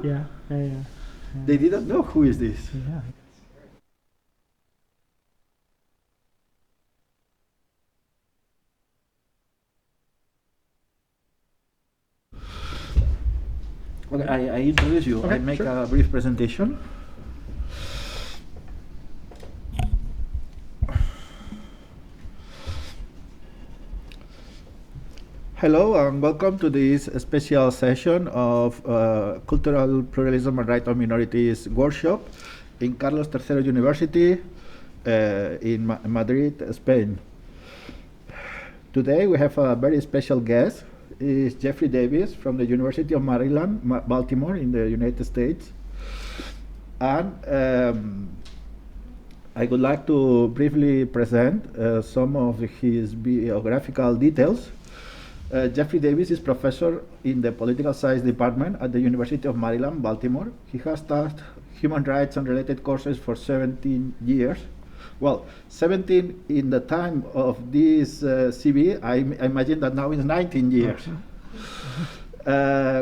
Yeah, yeah, yeah. They didn't know who is this. Yeah. Okay, I introduce you. Okay, I make sure. a brief presentation. Hello and welcome to this special session of Cultural Pluralism and Right of Minorities workshop in Carlos III University in Madrid, Spain. Today we have a very special guest. Is Jeffrey Davis from the University of Maryland, Baltimore in the United States. And I would like to briefly present some of his biographical details. Jeffrey Davis is professor in the Political Science Department at the University of Maryland, Baltimore. He has taught human rights and related courses for 17 years. Well, 17 in the time of this CV, I imagine that now is 19 years.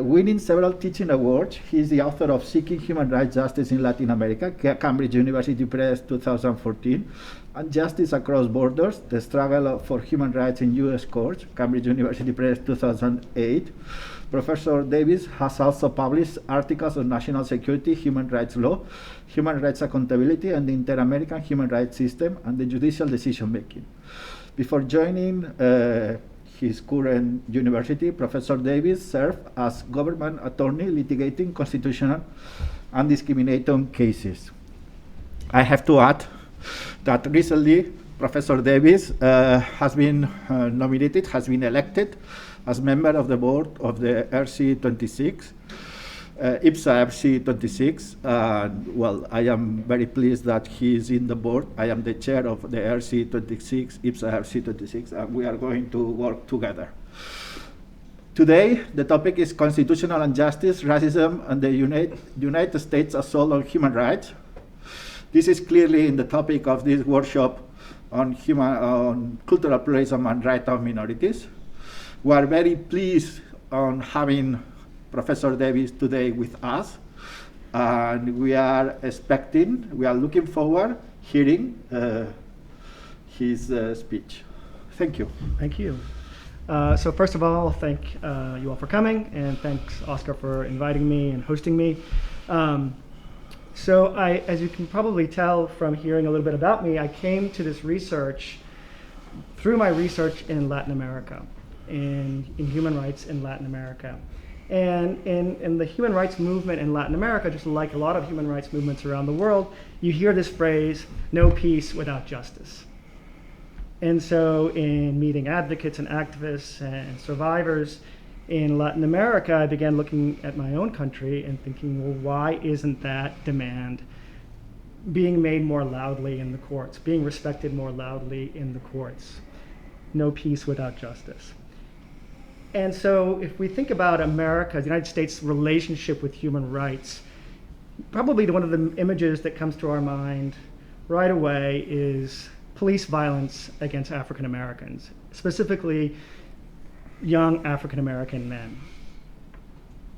Winning several teaching awards, he is the author of Seeking Human Rights Justice in Latin America, Cambridge University Press 2014, and Justice Across Borders, The Struggle for Human Rights in U.S. Courts, Cambridge University Press 2008. Professor Davis has also published articles on national security, human rights law, human rights accountability, and the inter-American human rights system, and the judicial decision-making. Before joining his current university, Professor Davis served as government attorney litigating constitutional and discrimination cases. I have to add that recently Professor Davis has been nominated, has been elected as member of the board of the RC26, IPSA RC26. Well, I am very pleased that he is in the board. I am the chair of the RC26, IPSA RC26, and we are going to work together. Today, the topic is constitutional injustice, racism, and the United States assault on human rights. This is clearly in the topic of this workshop on cultural pluralism and right of minorities. We are very pleased on having Professor Davis today with us, and we are looking forward hearing his speech. Thank you. Thank you. So first of all, thank you all for coming, and thanks, Oscar, for inviting me and hosting me. So as you can probably tell from hearing a little bit about me, I came to this research through my research in Latin America, in human rights in Latin America. And in the human rights movement in Latin America, just like a lot of human rights movements around the world, you hear this phrase, no peace without justice. And so in meeting advocates and activists and survivors in Latin America, I began looking at my own country and thinking, well, why isn't that demand being made more loudly in the courts, being respected more loudly in the courts? No peace without justice. And so if we think about America, the United States' relationship with human rights, probably one of the images that comes to our mind right away is police violence against African Americans, specifically young African American men.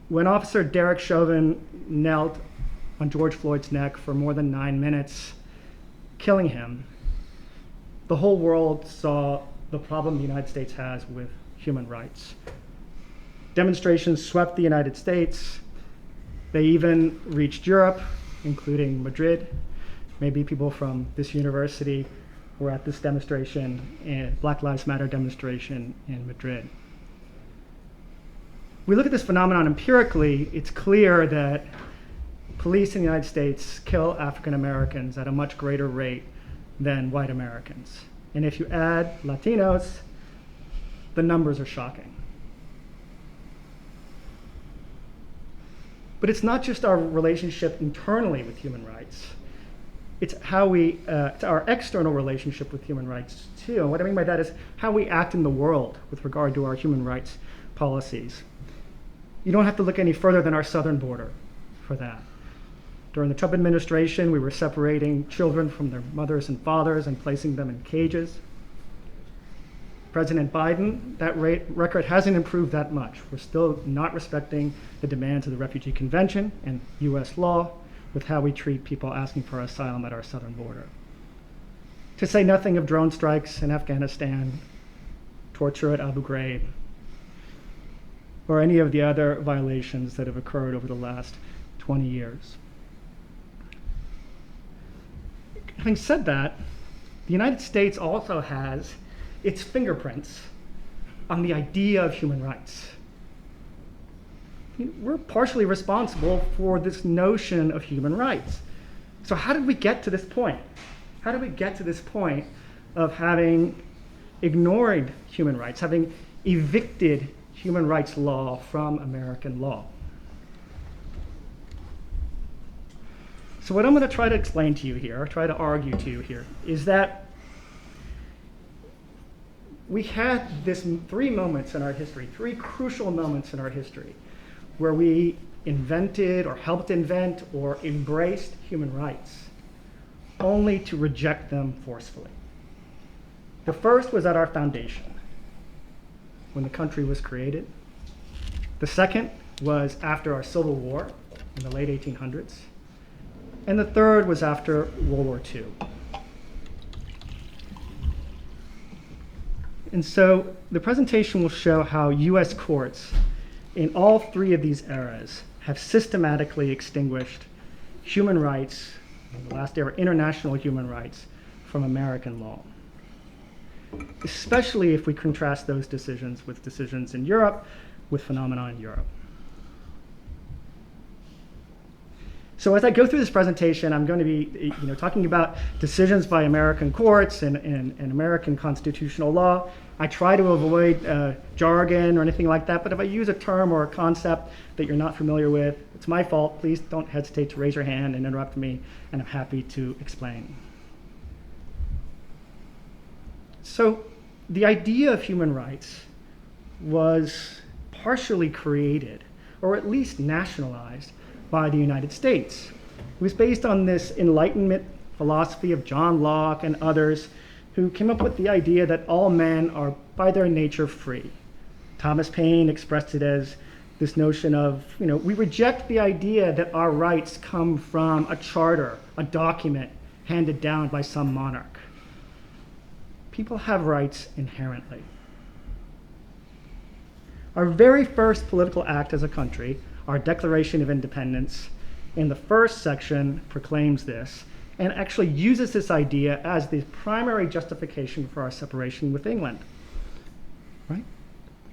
When Officer Derek Chauvin knelt on George Floyd's neck for more than 9 minutes, killing him, the whole world saw the problem the United States has with human rights. Demonstrations swept the United States. They even reached Europe, including Madrid. Maybe people from this university were at this demonstration, Black Lives Matter demonstration in Madrid. We look at this phenomenon empirically, it's clear that police in the United States kill African Americans at a much greater rate than white Americans. And if you add Latinos, the numbers are shocking. But it's not just our relationship internally with human rights. It's it's our external relationship with human rights too. And what I mean by that is how we act in the world with regard to our human rights policies. You don't have to look any further than our southern border for that. During the Trump administration, we were separating children from their mothers and fathers and placing them in cages. President Biden, that record hasn't improved that much. We're still not respecting the demands of the Refugee Convention and US law with how we treat people asking for asylum at our southern border. To say nothing of drone strikes in Afghanistan, torture at Abu Ghraib, or any of the other violations that have occurred over the last 20 years. Having said that, the United States also has its fingerprints on the idea of human rights. We're partially responsible for this notion of human rights. So how did we get to this point? How did we get to this point of having ignored human rights, having evicted human rights law from American law? So what I'm going to try to explain to you here, or try to argue to you here, is that we had this three moments in our history, three crucial moments in our history, where we invented or helped invent or embraced human rights, only to reject them forcefully. The first was at our foundation, when the country was created. The second was after our Civil War in the late 1800s. And the third was after World War II. And so the presentation will show how US courts in all three of these eras have systematically extinguished human rights, in the last era, international human rights, from American law. Especially if we contrast those decisions with decisions in Europe, with phenomena in Europe. So as I go through this presentation, I'm going to be talking about decisions by American courts and American constitutional law. I try to avoid jargon or anything like that, but if I use a term or a concept that you're not familiar with, it's my fault. Please don't hesitate to raise your hand and interrupt me, and I'm happy to explain. So the idea of human rights was partially created, or at least nationalized, by the United States. It was based on this Enlightenment philosophy of John Locke and others who came up with the idea that all men are by their nature free. Thomas Paine expressed it as this notion of, we reject the idea that our rights come from a charter, a document handed down by some monarch. People have rights inherently. Our very first political act as a country, our Declaration of Independence, in the first section proclaims this and actually uses this idea as the primary justification for our separation with England. Right?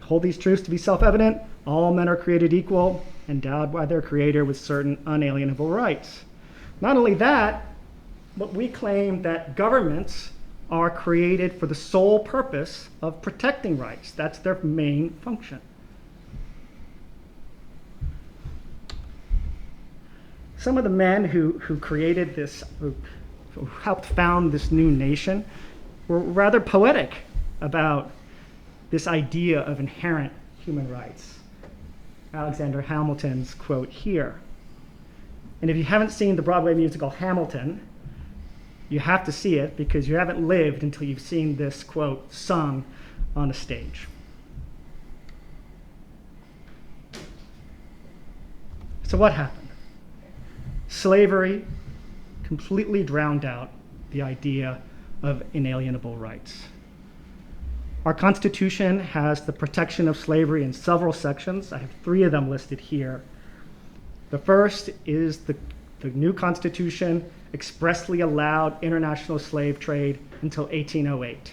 Hold these truths to be self-evident. All men are created equal, endowed by their Creator with certain unalienable rights. Not only that, but we claim that governments are created for the sole purpose of protecting rights. That's their main function. Some of the men who created this, who helped found this new nation, were rather poetic about this idea of inherent human rights. Alexander Hamilton's quote here. And if you haven't seen the Broadway musical Hamilton, you have to see it because you haven't lived until you've seen this quote sung on a stage. So what happened? Slavery completely drowned out the idea of inalienable rights. Our Constitution has the protection of slavery in several sections. I have three of them listed here. The first is the new Constitution expressly allowed international slave trade until 1808.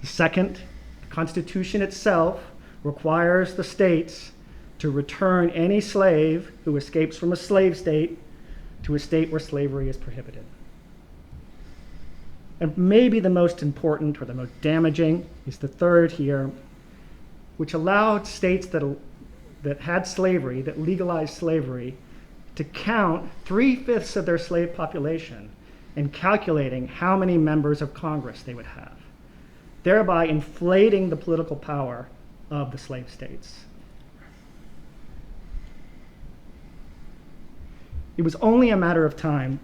The second, the Constitution itself requires the states to return any slave who escapes from a slave state to a state where slavery is prohibited. And maybe the most important or the most damaging is the third here, which allowed states that had slavery, that legalized slavery, to count 3/5 of their slave population in calculating how many members of Congress they would have, thereby inflating the political power of the slave states. It was only a matter of time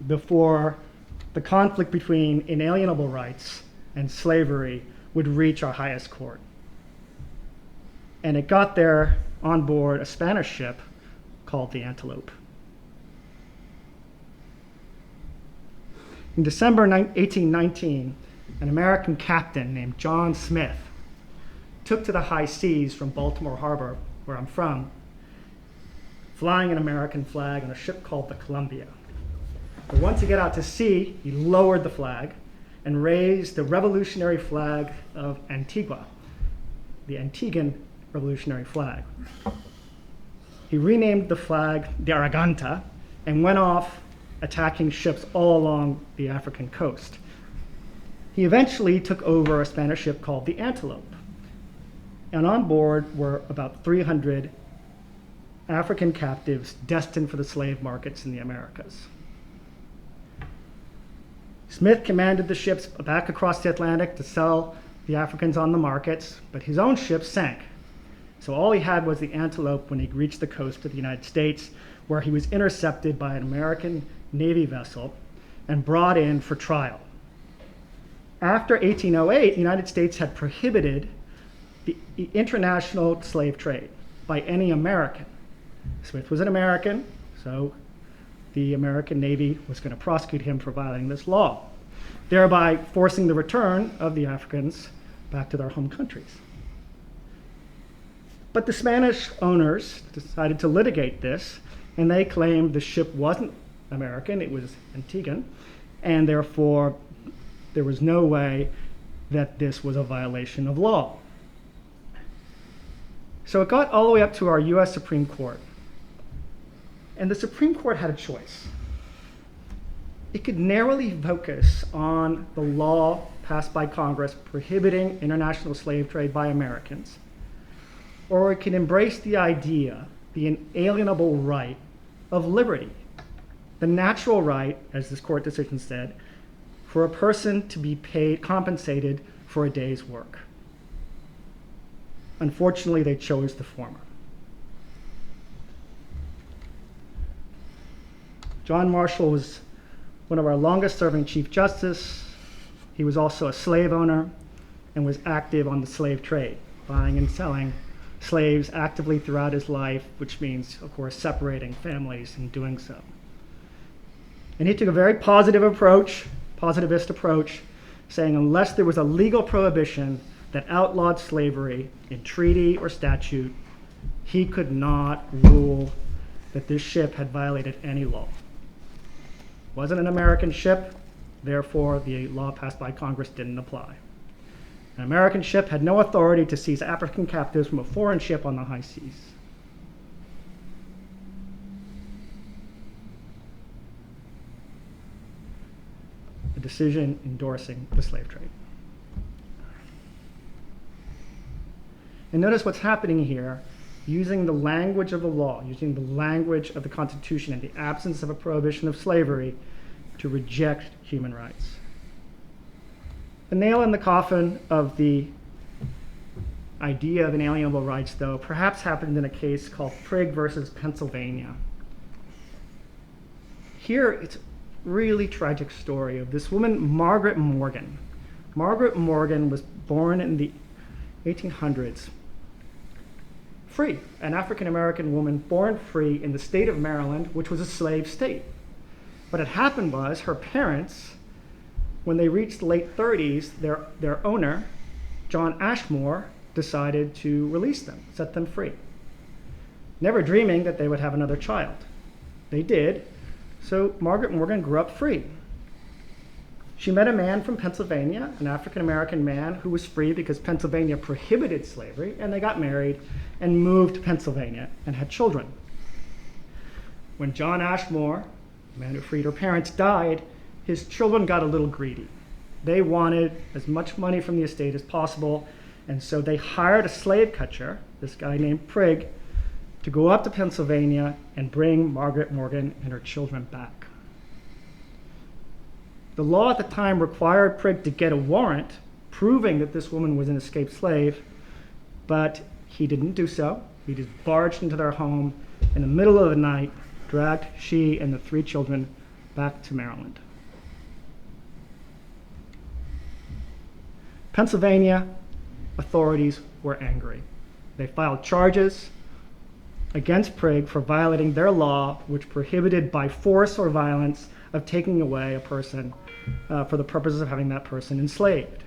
before the conflict between inalienable rights and slavery would reach our highest court. And it got there on board a Spanish ship called the Antelope. In December 1819, an American captain named John Smith took to the high seas from Baltimore Harbor, where I'm from, flying an American flag on a ship called the Columbia. But once he got out to sea, he lowered the flag and raised the revolutionary flag of Antigua, the Antiguan revolutionary flag. He renamed the flag the Araganta and went off attacking ships all along the African coast. He eventually took over a Spanish ship called the Antelope, and on board were about 300 African captives destined for the slave markets in the Americas. Smith commanded the ships back across the Atlantic to sell the Africans on the markets, but his own ship sank. So all he had was the Antelope when he reached the coast of the United States, where he was intercepted by an American Navy vessel and brought in for trial. After 1808, the United States had prohibited the international slave trade by any American. Smith was an American, so the American Navy was going to prosecute him for violating this law, thereby forcing the return of the Africans back to their home countries. But the Spanish owners decided to litigate this, and they claimed the ship wasn't American, it was Antiguan, and therefore there was no way that this was a violation of law. So it got all the way up to our US Supreme Court. And the Supreme Court had a choice. It could narrowly focus on the law passed by Congress prohibiting international slave trade by Americans, or it could embrace the idea, the inalienable right of liberty, the natural right, as this court decision said, for a person to be compensated for a day's work. Unfortunately, they chose the former. John Marshall was one of our longest serving Chief Justice. He was also a slave owner and was active on the slave trade, buying and selling slaves actively throughout his life, which means, of course, separating families in doing so. And he took a very positivist approach, saying unless there was a legal prohibition that outlawed slavery in treaty or statute, he could not rule that this ship had violated any law. It wasn't an American ship, therefore the law passed by Congress didn't apply. An American ship had no authority to seize African captives from a foreign ship on the high seas. A decision endorsing the slave trade. And notice what's happening here, using the language of the law, using the language of the Constitution in the absence of a prohibition of slavery to reject human rights. The nail in the coffin of the idea of inalienable rights, though, perhaps happened in a case called Prigg versus Pennsylvania. Here, it's a really tragic story of this woman, Margaret Morgan. Margaret Morgan was born in the 1800s, free, an African-American woman born free in the state of Maryland, which was a slave state. What had happened was her parents, when they reached the late 30s, their owner, John Ashmore, decided to release them, set them free, never dreaming that they would have another child. They did, so Margaret Morgan grew up free. She met a man from Pennsylvania, an African-American man who was free because Pennsylvania prohibited slavery, and they got married and moved to Pennsylvania and had children. When John Ashmore, the man who freed her parents, died, his children got a little greedy. They wanted as much money from the estate as possible, and so they hired a slave catcher, this guy named Prigg, to go up to Pennsylvania and bring Margaret Morgan and her children back. The law at the time required Prigg to get a warrant proving that this woman was an escaped slave, but he didn't do so. He just barged into their home in the middle of the night, dragged she and the 3 children back to Maryland. Pennsylvania authorities were angry. They filed charges against Prigg for violating their law, which prohibited by force or violence of taking away a person for the purposes of having that person enslaved.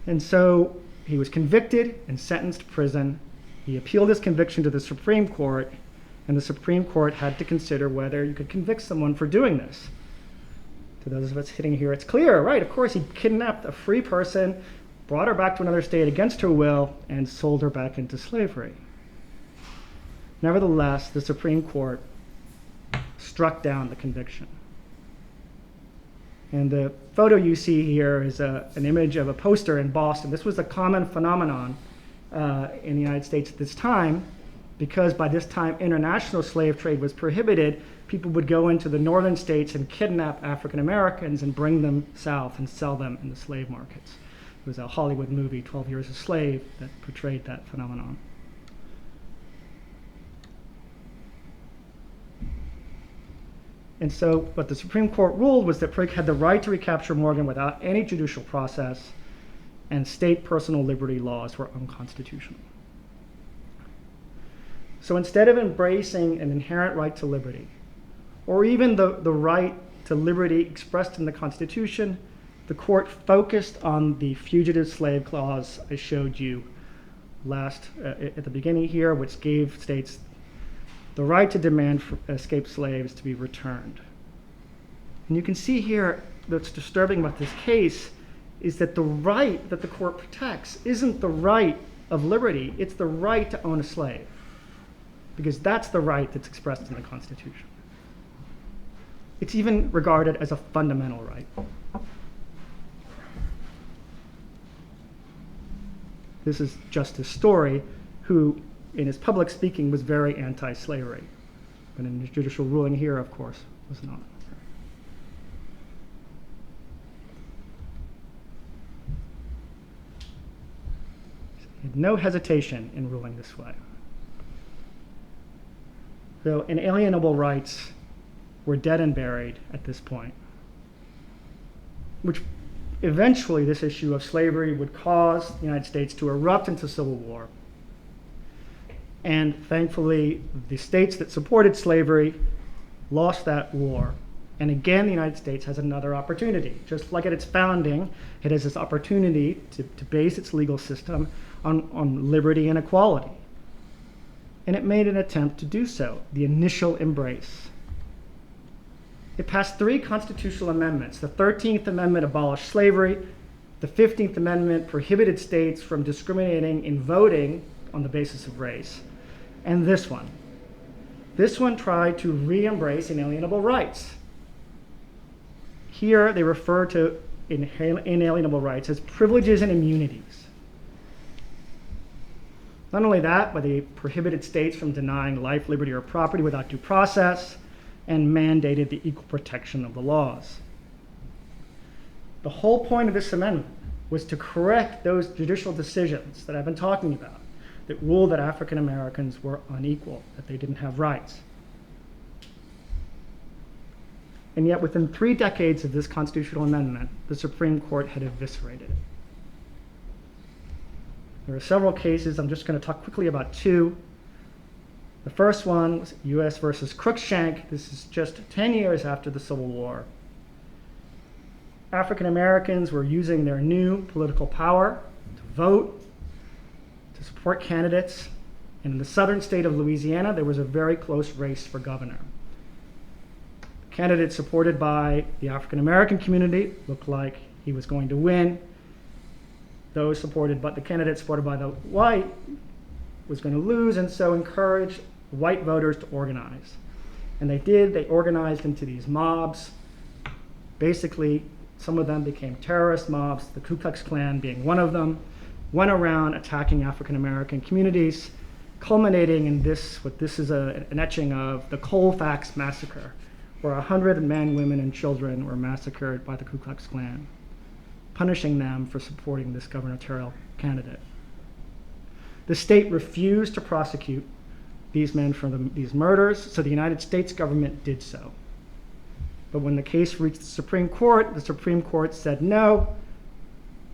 And so he was convicted and sentenced to prison. He appealed his conviction to the Supreme Court, and the Supreme Court had to consider whether you could convict someone for doing this. To those of us sitting here, it's clear, right? Of course, he kidnapped a free person, brought her back to another state against her will, and sold her back into slavery. Nevertheless, the Supreme Court struck down the conviction. And the photo you see here is an image of a poster in Boston. This was a common phenomenon in the United States at this time, because by this time international slave trade was prohibited. People would go into the northern states and kidnap African Americans and bring them south and sell them in the slave markets. It was a Hollywood movie, 12 Years a Slave, that portrayed that phenomenon. And so what the Supreme Court ruled was that Prigg had the right to recapture Morgan without any judicial process, and state personal liberty laws were unconstitutional. So instead of embracing an inherent right to liberty, or even the right to liberty expressed in the Constitution, the court focused on the fugitive slave clause I showed you at the beginning here, which gave states the right to demand for escaped slaves to be returned. And you can see here that's disturbing about this case is that the right that the court protects isn't the right of liberty, it's the right to own a slave, because that's the right that's expressed in the Constitution. It's even regarded as a fundamental right. This is Justice Story, who in his public speaking was very anti-slavery, but in his judicial ruling here, of course, was not. He had no hesitation in ruling this way. So inalienable rights were dead and buried at this point, which eventually this issue of slavery would cause the United States to erupt into civil war. And thankfully, the states that supported slavery lost that war. And again, the United States has another opportunity. Just like at its founding, it has this opportunity to base its legal system on liberty and equality. And it made an attempt to do so, the initial embrace. It passed 3 constitutional amendments. The 13th Amendment abolished slavery. The 15th Amendment prohibited states from discriminating in voting on the basis of race. And this one. This one tried to re-embrace inalienable rights. Here they refer to inalienable rights as privileges and immunities. Not only that, but they prohibited states from denying life, liberty, or property without due process, and mandated the equal protection of the laws. The whole point of this amendment was to correct those judicial decisions that I've been talking about that ruled that African Americans were unequal, that they didn't have rights. And yet within 3 decades of this constitutional amendment, the Supreme Court had eviscerated it. There are several cases. I'm just going to talk quickly about 2. The first one was U.S. versus Crookshank. This is just 10 years after the Civil War. African Americans were using their new political power to vote, to support candidates. And in the southern state of Louisiana, there was a very close race for governor. The candidate supported by the African American community looked like he was going to win. The candidate supported by the white was going to lose, and so encouraged white voters to organize. And they did. They organized into these mobs. Basically, some of them became terrorist mobs, the Ku Klux Klan being one of them, went around attacking African American communities, culminating in what this is an etching of the Colfax Massacre, where 100 men, women, and children were massacred by the Ku Klux Klan, punishing them for supporting this gubernatorial candidate. The state refused to prosecute these men for these murders, so the United States government did so. But when the case reached the Supreme Court said, no,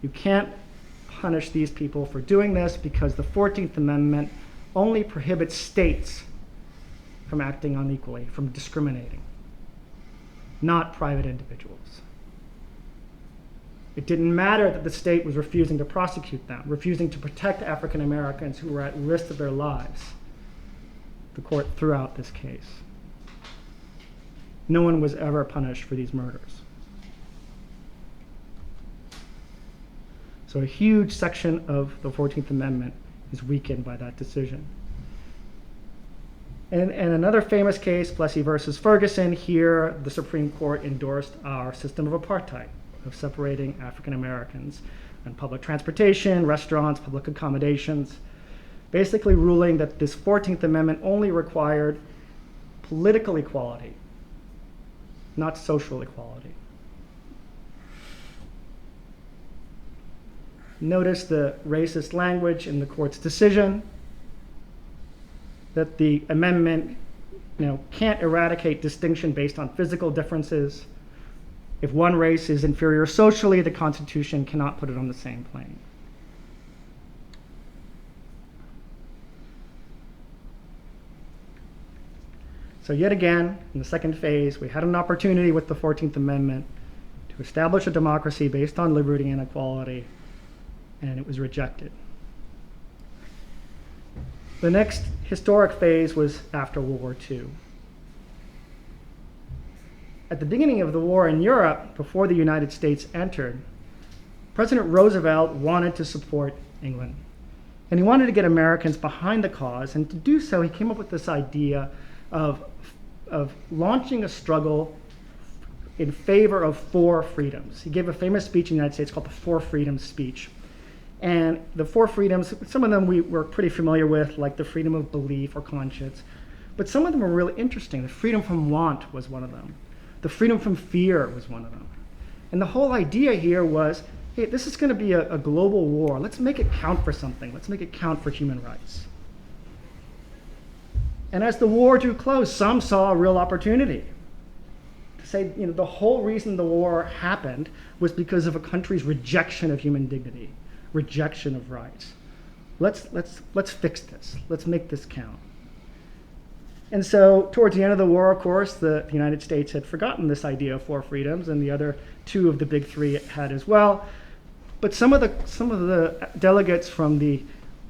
you can't punish these people for doing this because the 14th Amendment only prohibits states from acting unequally, from discriminating, not private individuals. It didn't matter that the state was refusing to prosecute them, refusing to protect African Americans who were at risk of their lives. The court threw out this case. No one was ever punished for these murders. So a huge section of the 14th Amendment is weakened by that decision. And another famous case, Plessy versus Ferguson, here the Supreme Court endorsed our system of apartheid, of separating African Americans on public transportation, restaurants, public accommodations, basically ruling that this 14th Amendment only required political equality, not social equality. Notice the racist language in the court's decision, that the amendment can't eradicate distinction based on physical differences. If one race is inferior socially, the Constitution cannot put it on the same plane. So yet again, in the second phase, we had an opportunity with the 14th Amendment to establish a democracy based on liberty and equality, and it was rejected. The next historic phase was after World War II. At the beginning of the war in Europe, before the United States entered, President Roosevelt wanted to support England. And he wanted to get Americans behind the cause, and to do so, he came up with this idea of launching a struggle in favor of 4 freedoms. He gave a famous speech in the United States called the 4 Freedoms speech. And the 4 freedoms, some of them we're pretty familiar with, like the freedom of belief or conscience. But some of them are really interesting. The freedom from want was one of them. The freedom from fear was one of them. And the whole idea here was, hey, this is going to be a global war. Let's make it count for something. Let's make it count for human rights. And as the war drew close, some saw a real opportunity to say, the whole reason the war happened was because of a country's rejection of human dignity, rejection of rights. Let's fix this. Let's make this count. And so towards the end of the war, of course, the United States had forgotten this idea of 4 freedoms, and the other 2 of the big 3 had as well. But some of the delegates from the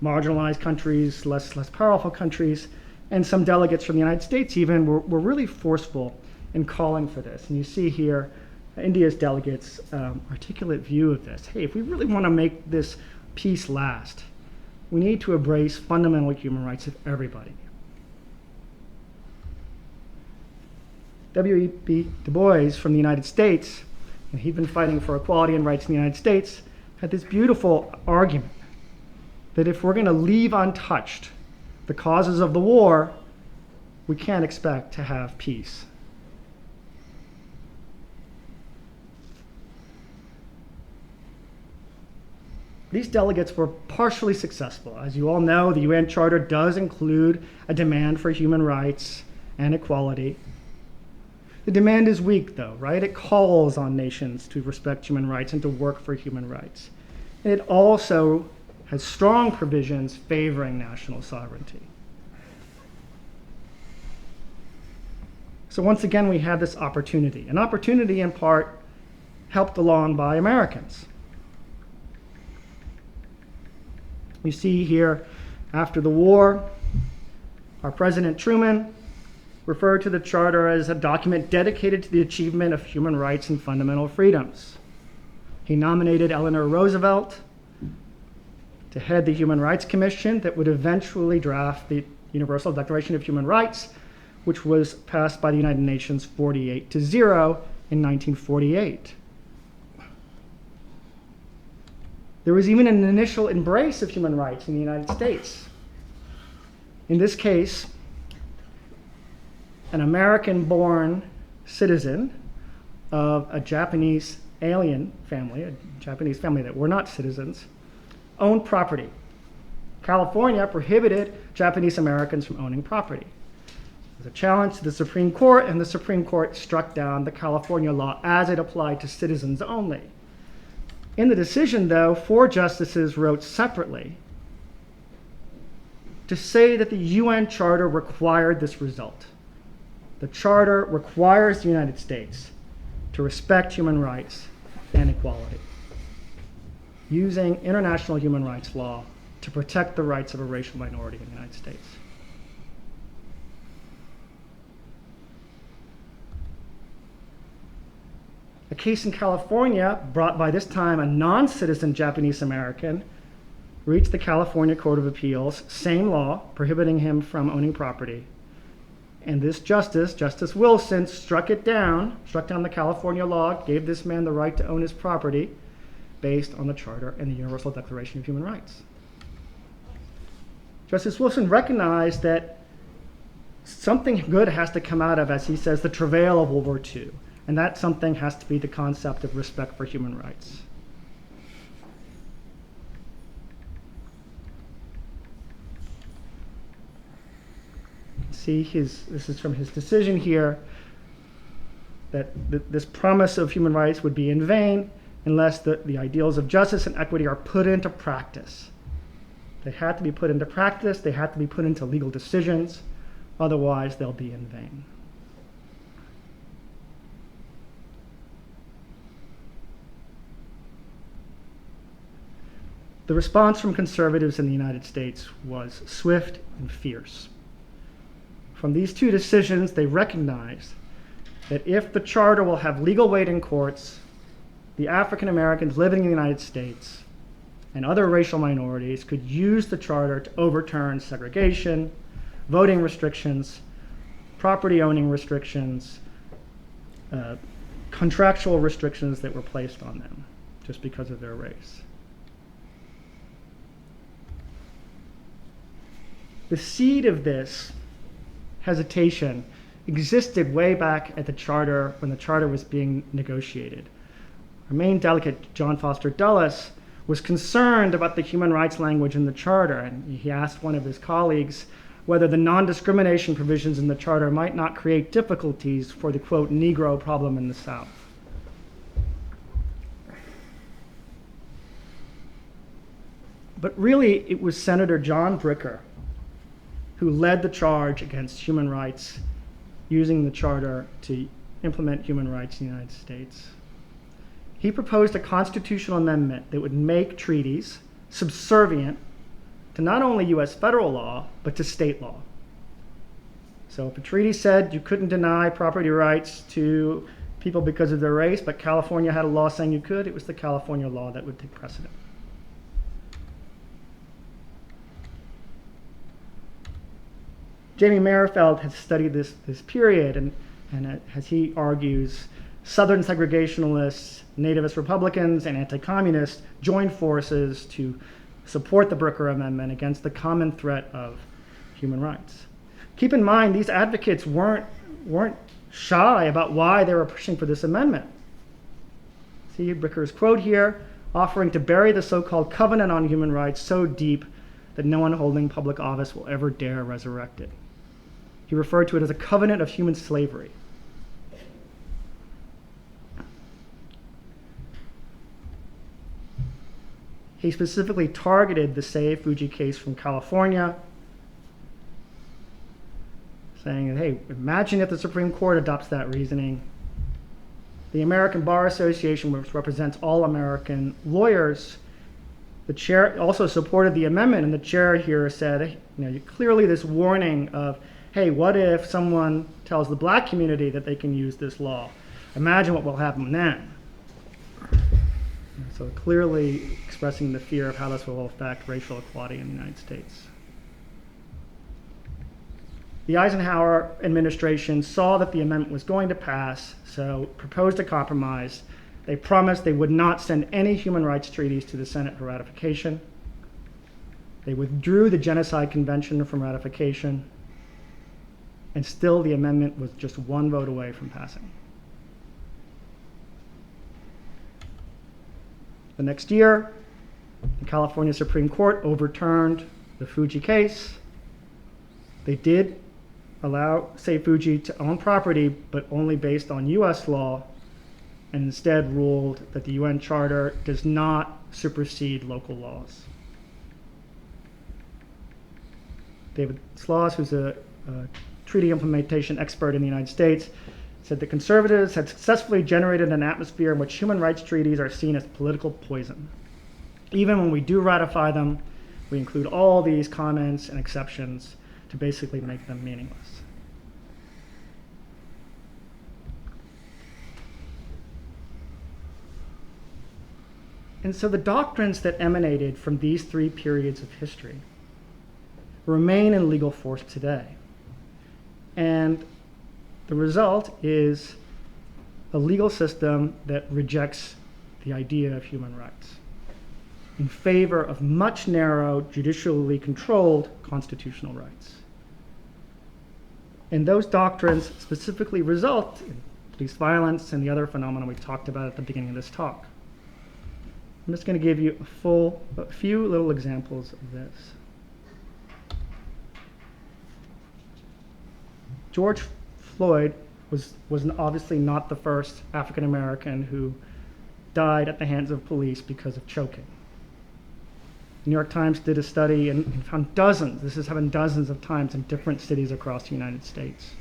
marginalized countries, less powerful countries, and some delegates from the United States even were really forceful in calling for this. And you see here India's delegates' articulate view of this. Hey, if we really want to make this peace last, we need to embrace fundamental human rights of everybody. W.E.B. Du Bois from the United States, and he'd been fighting for equality and rights in the United States, had this beautiful argument that if we're going to leave untouched the causes of the war, we can't expect to have peace. These delegates were partially successful. As you all know, the UN Charter does include a demand for human rights and equality. The demand is weak, though, right? It calls on nations to respect human rights and to work for human rights. And it also has strong provisions favoring national sovereignty. So once again, we have this opportunity, an opportunity in part helped along by Americans. You see here, after the war, our President Truman referred to the Charter as a document dedicated to the achievement of human rights and fundamental freedoms. He nominated Eleanor Roosevelt to head the Human Rights Commission that would eventually draft the Universal Declaration of Human Rights, which was passed by the United Nations 48-0 in 1948. There was even an initial embrace of human rights in the United States. In this case, an American-born citizen of a Japanese alien family, a Japanese family that were not citizens, owned property. California prohibited Japanese Americans from owning property. was a challenge to the Supreme Court, and the Supreme Court struck down the California law as it applied to citizens only. In the decision, though, 4 justices wrote separately to say that the UN Charter required this result. The Charter requires the United States to respect human rights and equality, using international human rights law to protect the rights of a racial minority in the United States. A case in California, brought by this time a non-citizen Japanese American, reached the California Court of Appeals, same law, prohibiting him from owning property. And this justice, Justice Wilson, struck down the California law, gave this man the right to own his property based on the Charter and the Universal Declaration of Human Rights. Justice Wilson recognized that something good has to come out of, as he says, the travail of World War II. And that something has to be the concept of respect for human rights. See, this is from his decision here, that this promise of human rights would be in vain unless the ideals of justice and equity are put into practice. They have to be put into practice, they have to be put into legal decisions, otherwise they'll be in vain. The response from conservatives in the United States was swift and fierce. From these 2 decisions, they recognized that if the Charter will have legal weight in courts, the African Americans living in the United States and other racial minorities could use the Charter to overturn segregation, voting restrictions, property owning restrictions, contractual restrictions that were placed on them just because of their race. The seed of this hesitation existed way back at the Charter, when the Charter was being negotiated. Our main delegate, John Foster Dulles, was concerned about the human rights language in the Charter, and he asked one of his colleagues whether the non-discrimination provisions in the Charter might not create difficulties for the, quote, Negro problem in the South. But really, it was Senator John Bricker who led the charge against human rights, using the Charter to implement human rights in the United States. He proposed a constitutional amendment that would make treaties subservient to not only US federal law, but to state law. So if a treaty said you couldn't deny property rights to people because of their race, but California had a law saying you could, it was the California law that would take precedent. Jamie Merrifield has studied this period, and as he argues, Southern segregationists, nativist Republicans, and anti-communists joined forces to support the Bricker Amendment against the common threat of human rights. Keep in mind, these advocates weren't shy about why they were pushing for this amendment. See Bricker's quote here, offering to bury the so-called covenant on human rights so deep that no one holding public office will ever dare resurrect it. He referred to it as a covenant of human slavery. He specifically targeted the Sei Fuji case from California, saying, hey, imagine if the Supreme Court adopts that reasoning. The American Bar Association, which represents all American lawyers, the chair also supported the amendment, and the chair here said, clearly this warning of, hey, what if someone tells the black community that they can use this law? Imagine what will happen then. So clearly expressing the fear of how this will affect racial equality in the United States. The Eisenhower administration saw that the amendment was going to pass, so proposed a compromise. They promised they would not send any human rights treaties to the Senate for ratification. They withdrew the Genocide Convention from ratification, and still the amendment was just one vote away from passing. The next year, the California Supreme Court overturned the Fuji case. They did allow Seifuji to own property, but only based on US law, and instead ruled that the UN Charter does not supersede local laws. David Sloss, who's a treaty implementation expert in the United States, said that conservatives had successfully generated an atmosphere in which human rights treaties are seen as political poison. Even when we do ratify them, we include all these comments and exceptions to basically make them meaningless. And so the doctrines that emanated from these three periods of history remain in legal force today. And the result is a legal system that rejects the idea of human rights in favor of much narrow, judicially controlled constitutional rights. And those doctrines specifically result in police violence and the other phenomena we talked about at the beginning of this talk. I'm just going to give you a few little examples of this. George Floyd was obviously not the first African American who died at the hands of police because of choking. The New York Times did a study and found dozens, this has happened dozens of times in different cities across the United States.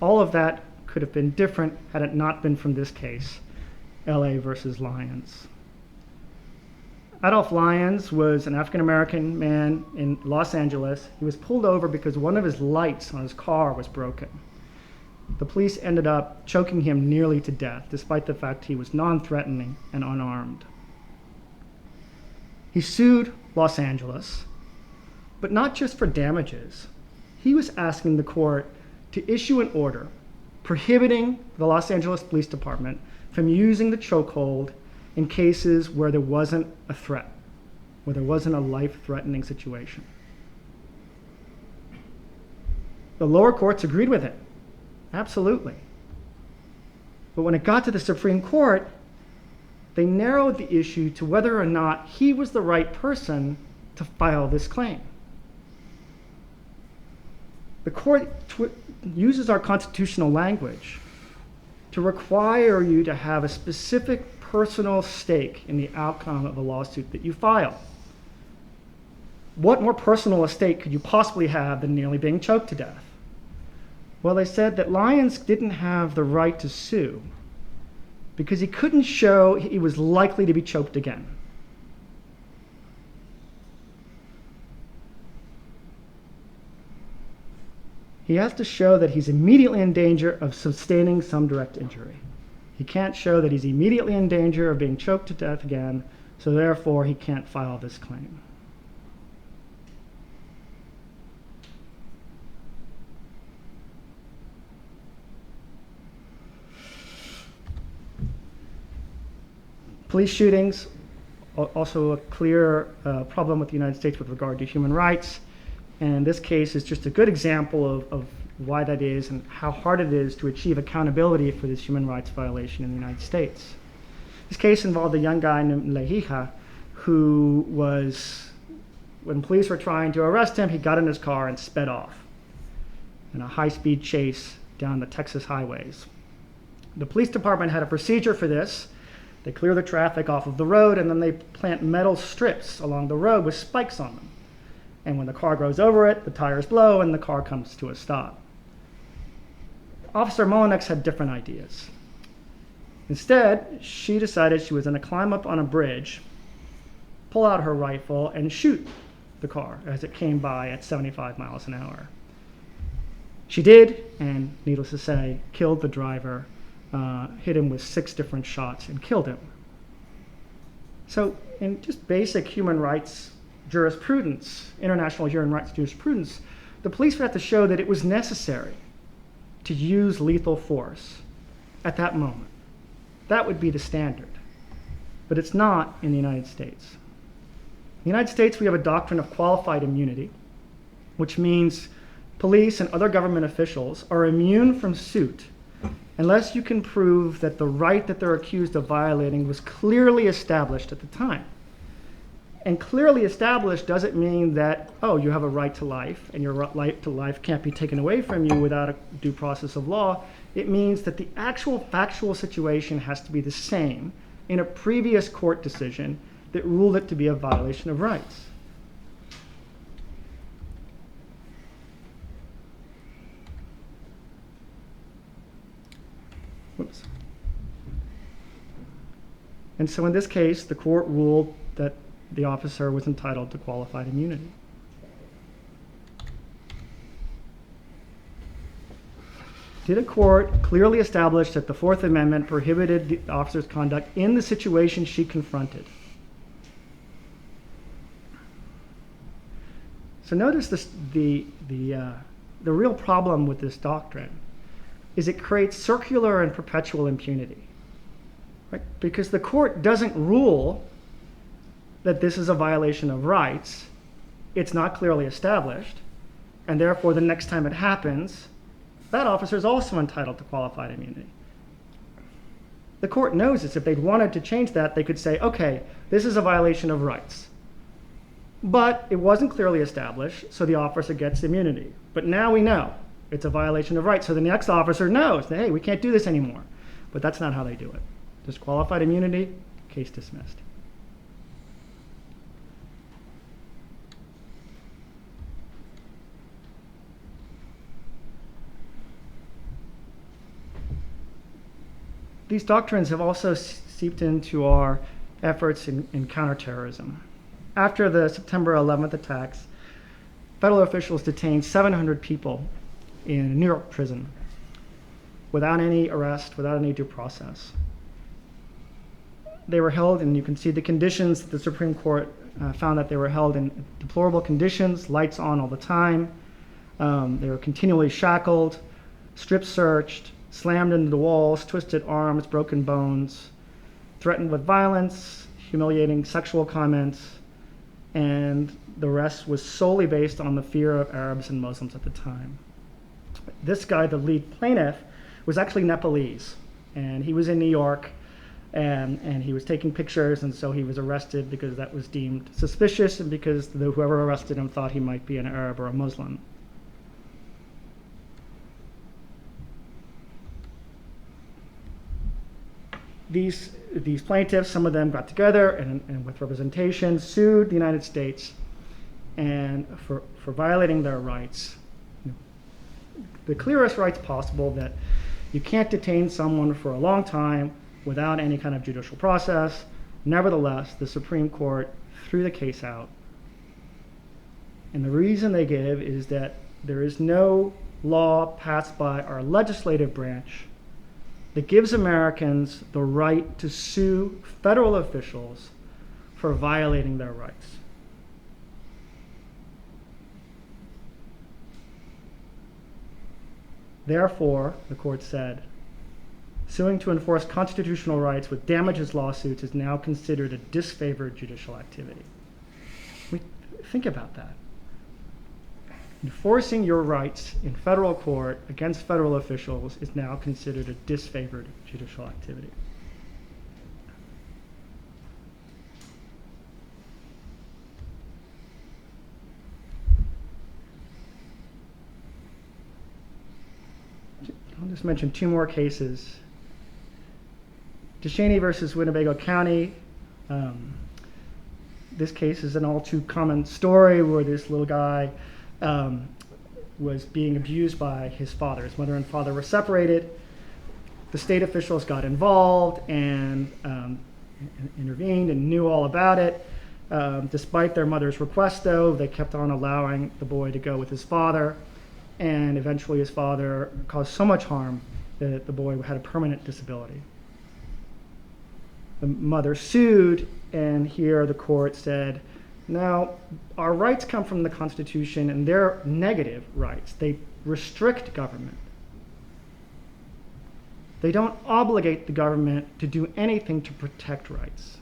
All of that could have been different had it not been from this case, LA versus Lyons. Adolph Lyons was an African American man in Los Angeles. He was pulled over because one of his lights on his car was broken. The police ended up choking him nearly to death, despite the fact he was non-threatening and unarmed. He sued Los Angeles, but not just for damages. He was asking the court to issue an order prohibiting the Los Angeles Police Department from using the chokehold in cases where there wasn't a threat, where there wasn't a life-threatening situation. The lower courts agreed with it, absolutely. But when it got to the Supreme Court, they narrowed the issue to whether or not he was the right person to file this claim. The court uses our constitutional language to require you to have a specific personal stake in the outcome of a lawsuit that you file. What more personal a stake could you possibly have than nearly being choked to death? Well, they said that Lyons didn't have the right to sue because he couldn't show he was likely to be choked again. He has to show that he's immediately in danger of sustaining some direct injury. He can't show that he's immediately in danger of being choked to death again, so therefore he can't file this claim. Police shootings, also a clear problem with the United States with regard to human rights. And this case is just a good example of why that is and how hard it is to achieve accountability for this human rights violation in the United States. This case involved a young guy named Lehija who was, when police were trying to arrest him, he got in his car and sped off in a high-speed chase down the Texas highways. The police department had a procedure for this. They clear the traffic off of the road and then they plant metal strips along the road with spikes on them. And when the car goes over it, the tires blow and the car comes to a stop. Officer Mullinex had different ideas. Instead, she decided she was going to climb up on a bridge, pull out her rifle, and shoot the car as it came by at 75 miles an hour. She did, and needless to say, killed the driver, hit him with 6 different shots, and killed him. So in just basic human rights jurisprudence, international human rights jurisprudence, the police would have to show that it was necessary to use lethal force at that moment. That would be the standard. But it's not in the United States. In the United States, we have a doctrine of qualified immunity, which means police and other government officials are immune from suit unless you can prove that the right that they're accused of violating was clearly established at the time. And clearly established doesn't mean that, oh, you have a right to life, and your right to life can't be taken away from you without a due process of law. It means that the actual factual situation has to be the same in a previous court decision that ruled it to be a violation of rights. Whoops. And so in this case, the court ruled that the officer was entitled to qualified immunity. Did a court clearly establish that the Fourth Amendment prohibited the officer's conduct in the situation she confronted? So notice this, the real problem with this doctrine is it creates circular and perpetual impunity. Right? Because the court doesn't rule that this is a violation of rights, it's not clearly established, and therefore the next time it happens, that officer is also entitled to qualified immunity. The court knows this. If they'd wanted to change that, they could say, okay, this is a violation of rights. But it wasn't clearly established, so the officer gets immunity. But now we know it's a violation of rights, so the next officer knows that, hey, we can't do this anymore. But that's not how they do it. Just qualified immunity, case dismissed. These doctrines have also seeped into our efforts in counterterrorism. After the September 11th attacks, federal officials detained 700 people in a New York prison without any arrest, without any due process. They were held, and you can see the conditions that the Supreme Court found that they were held in deplorable conditions, lights on all the time. They were continually shackled, strip searched, slammed into the walls, twisted arms, broken bones, threatened with violence, humiliating sexual comments, and the rest was solely based on the fear of Arabs and Muslims at the time. This guy, the lead plaintiff, was actually Nepalese, and he was in New York, and he was taking pictures, and so he was arrested because that was deemed suspicious and because whoever arrested him thought he might be an Arab or a Muslim. These plaintiffs, some of them got together and with representation sued the United States and for violating their rights, the clearest rights possible, that you can't detain someone for a long time without any kind of judicial process. Nevertheless, the Supreme Court threw the case out. And the reason they give is that there is no law passed by our legislative branch that gives Americans the right to sue federal officials for violating their rights. Therefore, the court said, suing to enforce constitutional rights with damages lawsuits is now considered a disfavored judicial activity. Think about that. Enforcing your rights in federal court against federal officials is now considered a disfavored judicial activity. I'll just mention two more cases. DeShaney versus Winnebago County. This case is an all too common story where this little guy was being abused by his father. His mother and father were separated. The state officials got involved and intervened and knew all about it. Despite their mother's request, though, they kept on allowing the boy to go with his father, and eventually his father caused so much harm that the boy had a permanent disability. The mother sued, and here the court said, now, our rights come from the Constitution, and they're negative rights. They restrict government. They don't obligate the government to do anything to protect rights.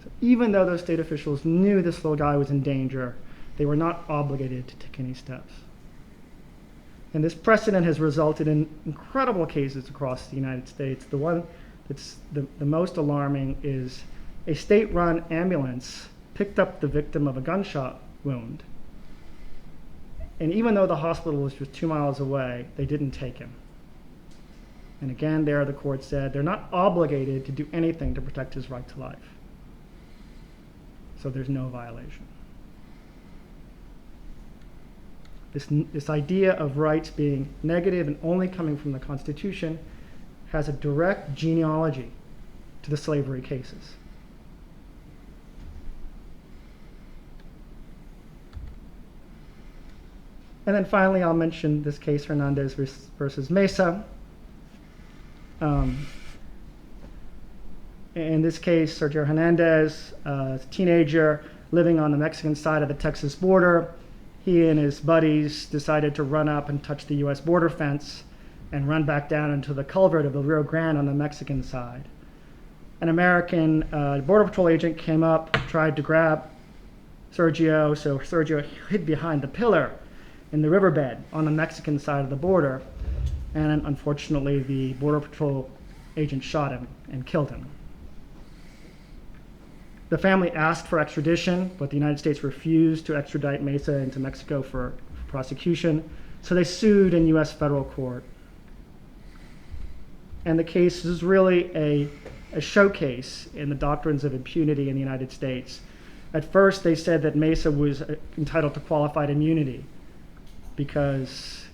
So even though those state officials knew this little guy was in danger, they were not obligated to take any steps. And this precedent has resulted in incredible cases across the United States. The one that's the most alarming is a state-run ambulance picked up the victim of a gunshot wound, and even though the hospital was just 2 miles away, they didn't take him. And again, there the court said they're not obligated to do anything to protect his right to life. So there's no violation. This idea of rights being negative and only coming from the Constitution has a direct genealogy to the slavery cases. And then finally, I'll mention this case, Hernandez versus Mesa. In this case, Sergio Hernandez, a teenager living on the Mexican side of the Texas border, he and his buddies decided to run up and touch the US border fence and run back down into the culvert of the Rio Grande on the Mexican side. An American Border Patrol agent came up, tried to grab Sergio, so Sergio hid behind the pillar in the riverbed on the Mexican side of the border, and unfortunately the Border Patrol agent shot him and killed him. The family asked for extradition, but the United States refused to extradite Mesa into Mexico for prosecution, so they sued in US federal court. And the case is really a showcase in the doctrines of impunity in the United States. At first, they said that Mesa was entitled to qualified immunity because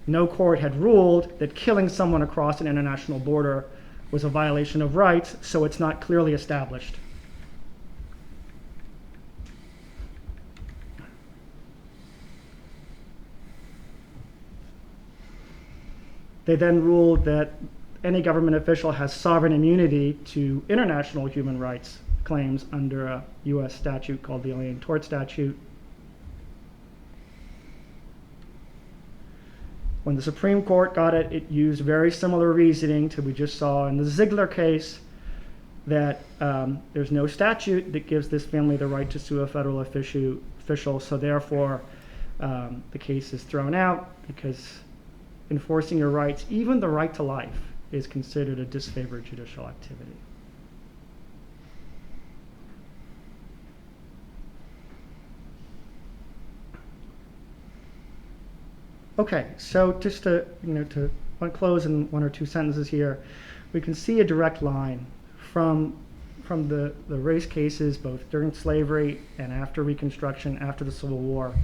no court had ruled that killing someone across an international border was a violation of rights, so it's not clearly established. They then ruled that any government official has sovereign immunity to international human rights claims under a US statute called the Alien Tort statute. When the Supreme Court got it, it used very similar reasoning to what we just saw in the Ziegler case, that there's no statute that gives this family the right to sue a federal official, so therefore the case is thrown out because enforcing your rights, even the right to life, is considered a disfavored judicial activity. Okay, so just to close in one or two sentences here, we can see a direct line from the race cases, both during slavery and after Reconstruction, after the Civil War,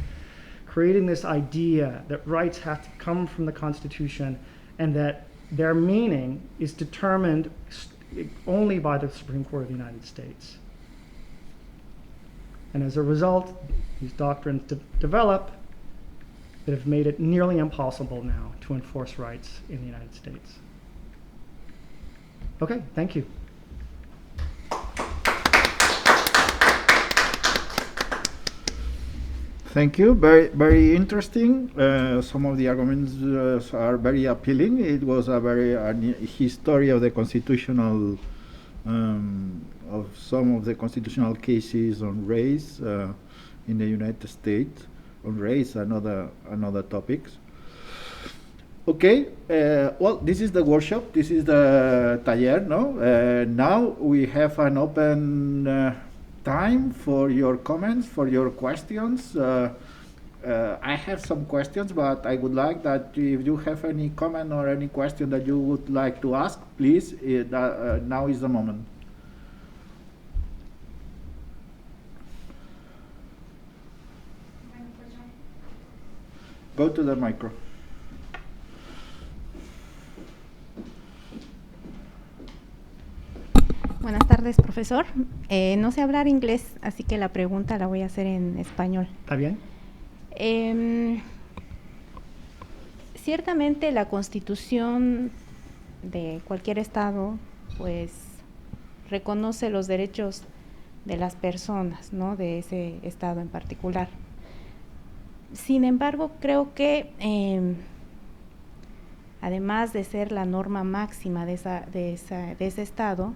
creating this idea that rights have to come from the Constitution and that their meaning is determined only by the Supreme Court of the United States. And as a result, these doctrines develop that have made it nearly impossible now to enforce rights in the United States. Okay, thank you. Thank you. Very, very interesting. Some of the arguments are very appealing. It was a very history of the constitutional, of some of the constitutional cases on race in the United States. On race, another topics. Okay. Well, this is the workshop. This is the taller. No. Now we have an open time for your comments, for your questions. I have some questions, but I would like that if you have any comment or any question that you would like to ask, please, now is the moment. Go to the micro. Buenas tardes, profesor. No sé hablar inglés, así que la pregunta la voy a hacer en español. ¿Está bien? Ciertamente la Constitución de cualquier estado, pues, reconoce los derechos de las personas, ¿no?, de ese estado en particular. Sin embargo, creo que además de ser la norma máxima de ese estado,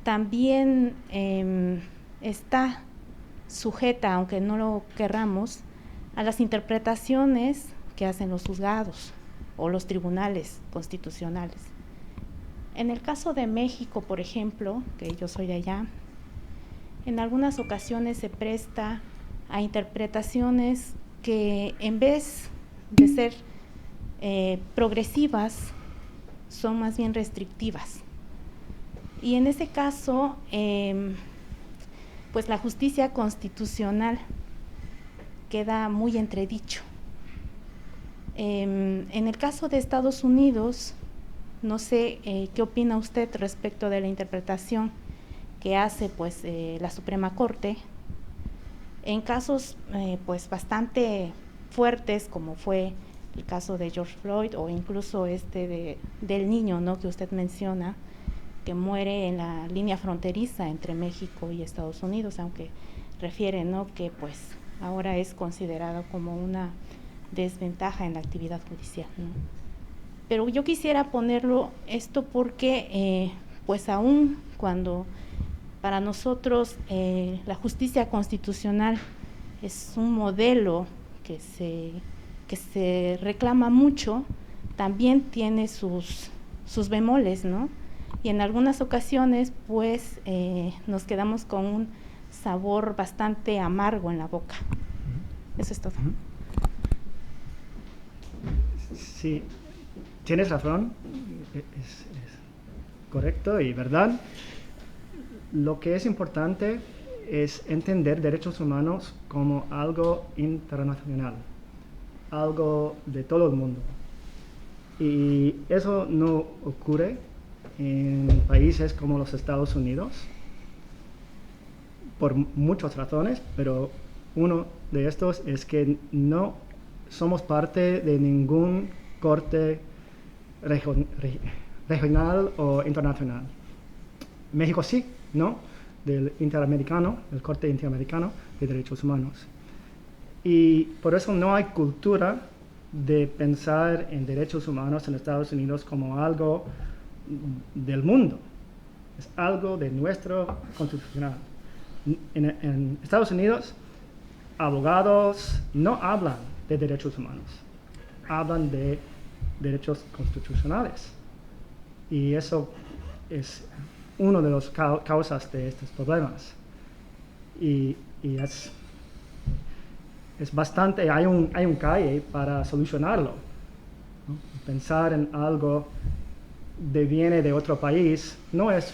también está sujeta, aunque no lo querramos, a las interpretaciones que hacen los juzgados o los tribunales constitucionales. En el caso de México, por ejemplo, que yo soy de allá, en algunas ocasiones se presta a interpretaciones que en vez de ser progresivas, son más bien restrictivas. Y en ese caso, pues la justicia constitucional queda muy entredicho. En el caso de Estados Unidos, no sé qué opina usted respecto de la interpretación que hace pues la Suprema Corte en casos pues bastante fuertes, como fue el caso de George Floyd, o incluso del niño, ¿no?, que usted menciona, que muere en la línea fronteriza entre México y Estados Unidos, aunque refiere, ¿no?, que pues ahora es considerado como una desventaja en la actividad judicial, ¿no? Pero yo quisiera ponerlo esto porque pues aún cuando para nosotros la justicia constitucional es un modelo que se reclama mucho, también tiene sus bemoles, ¿no? Y en algunas ocasiones pues nos quedamos con un sabor bastante amargo en la boca. Eso es todo. Sí, tienes razón, es correcto y verdad. Lo que es importante es entender derechos humanos como algo internacional, algo de todo el mundo. Y eso no ocurre en países como los Estados Unidos, por muchas razones, pero uno de estos es que no somos parte de ningún corte regional o internacional. México sí, ¿no?, del Interamericano, el Corte Interamericano de Derechos Humanos. Y por eso no hay cultura de pensar en derechos humanos en Estados Unidos como algo del mundo. Es algo de nuestro constitucional. En Estados Unidos, abogados no hablan de derechos humanos, hablan de derechos constitucionales. Y eso es una de las causas de estos problemas. Y es bastante, hay un calle para solucionarlo, ¿no? Pensar en algo que viene de otro país no es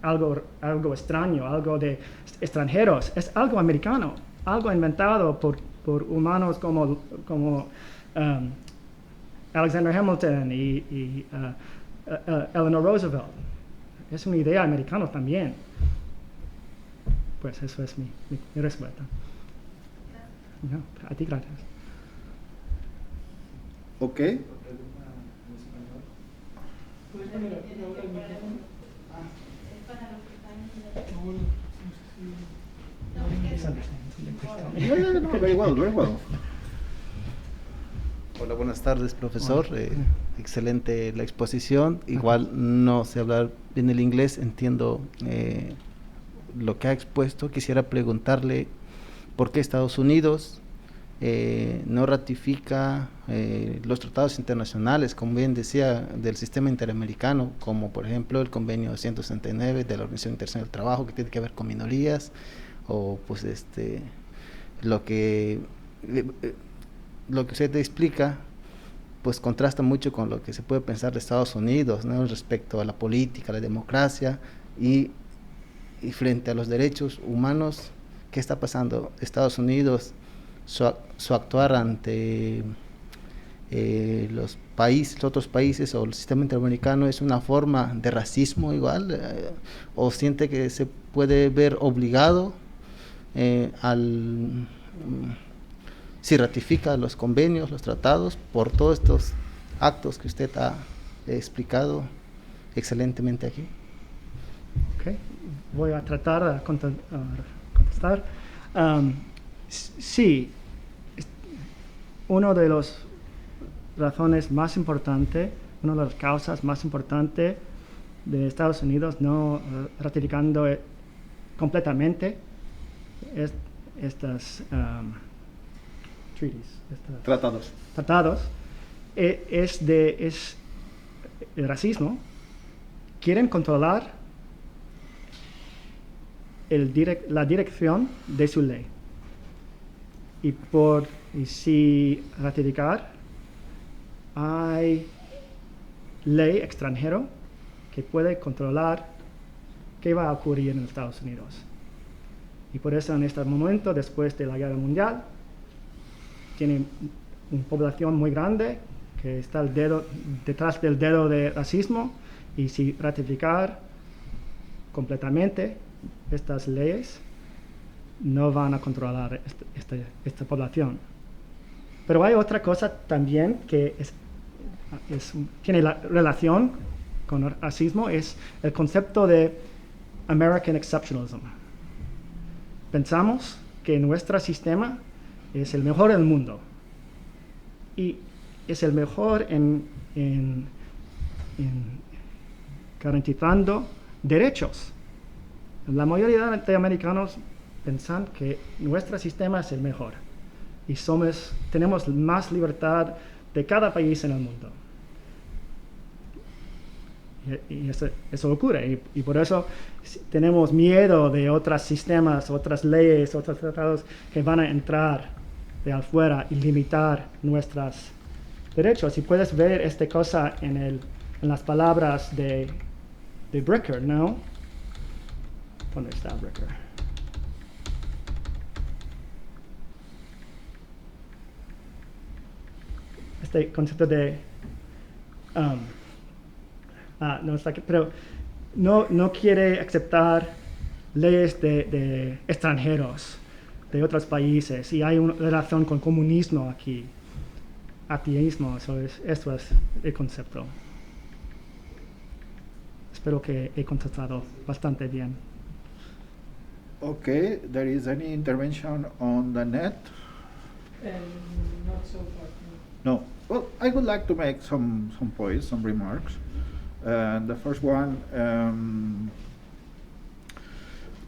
algo extraño, algo de extranjeros, es algo americano, algo inventado por humanos como Alexander Hamilton y Eleanor Roosevelt. Es una idea americana también. Pues eso es mi respuesta. No, a ti gracias. Ok. No, very well, very well. Hola, buenas tardes, profesor. Excelente la exposición. Igual no sé hablar bien el inglés, entiendo lo que ha expuesto. Quisiera preguntarle por qué Estados Unidos no ratifica los tratados internacionales, como bien decía, del sistema interamericano, como por ejemplo el convenio 169 de la Organización Internacional del Trabajo, que tiene que ver con minorías, o pues lo que usted explica pues contrasta mucho con lo que se puede pensar de Estados Unidos, ¿no?, respecto a la política, la democracia y frente a los derechos humanos. ¿Qué está pasando? Estados Unidos, su actuar ante los otros países o el sistema interamericano es una forma de racismo igual, o siente que se puede ver obligado si ratifica los convenios, los tratados, por todos estos actos que usted ha explicado excelentemente aquí. Okay. Voy a tratar de contestar. Sí, una de las razones más importantes, una de las causas más importantes de Estados Unidos no ratificando completamente estas tratados es el racismo, quieren controlar la dirección de su ley. Y si ratificar, hay ley extranjero que puede controlar qué va a ocurrir en Estados Unidos. Y por eso en este momento, después de la Guerra Mundial, tiene una población muy grande que está detrás del dedo de racismo, y si ratificar completamente estas leyes, no van a controlar esta población. Pero hay otra cosa también que tiene la relación con el racismo, es el concepto de American Exceptionalism. Pensamos que nuestro sistema es el mejor del mundo y es el mejor en garantizando derechos. La mayoría de americanos piensan que nuestro sistema es el mejor y tenemos más libertad de cada país en el mundo. Y eso ocurre, y por eso tenemos miedo de otros sistemas, otras leyes, otros tratados que van a entrar de afuera y limitar nuestros derechos. Y puedes ver esta cosa en las palabras de Bricker, ¿no? ¿Dónde está Bricker? Este concepto de no está aquí, pero no quiere aceptar leyes de extranjeros, de otros países, y hay una relación con comunismo aquí, ateísmo, esto es el concepto. Espero que he contestado bastante bien. Okay, there is any intervention on the net? Not so far. No. Well, I would like to make some points, some remarks. The first one,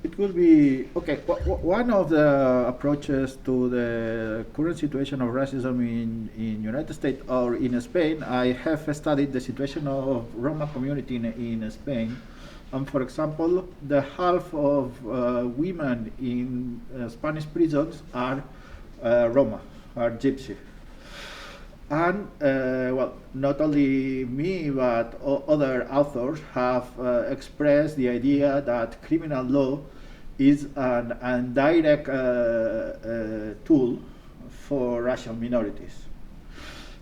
it will be, okay, one of the approaches to the current situation of racism in United States or in Spain, I have studied the situation of Roma community in Spain. And for example, the half of women in Spanish prisons are Roma, are Gypsy. And, well, not only me, but other authors have expressed the idea that criminal law is an indirect tool for racial minorities.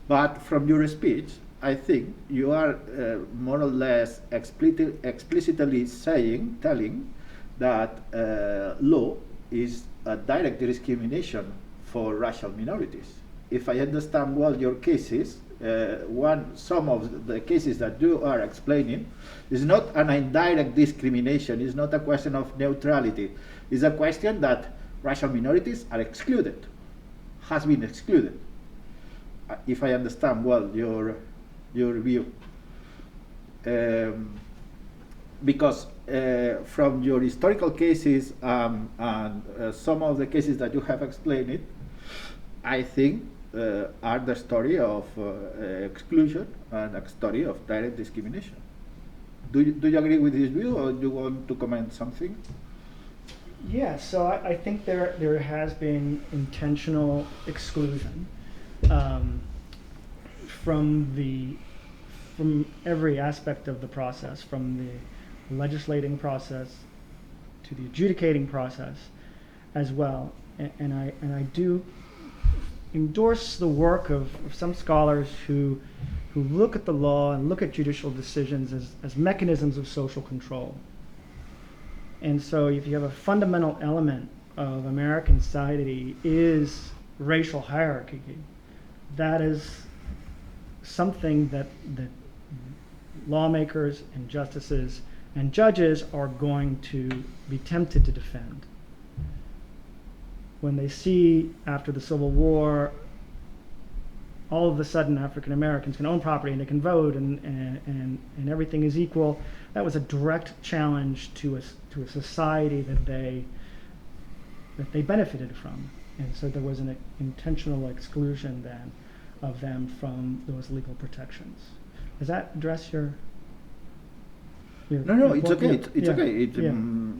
But from your speech, I think you are more or less explicitly telling that law is a direct discrimination for racial minorities. If I understand well your cases, some of the cases that you are explaining is not an indirect discrimination, it's not a question of neutrality, it's a question that racial minorities are excluded, has been excluded, if I understand well your view. Because from your historical cases and some of the cases that you have explained it, I think are the story of exclusion and a story of direct discrimination. Do you agree with this view, or do you want to comment something? Yeah, so I think there has been intentional exclusion from every aspect of the process, from the legislating process to the adjudicating process as well. And I do endorse the work of some scholars who look at the law and look at judicial decisions as mechanisms of social control. And so if you have a fundamental element of American society is racial hierarchy, that is something that lawmakers and justices and judges are going to be tempted to defend. When they see after the Civil War, all of a sudden African Americans can own property and they can vote and everything is equal, that was a direct challenge to a society that they benefited from. And so there was an intentional exclusion then of them from those legal protections. Does that address your? No, it's okay. It's yeah, okay. yeah.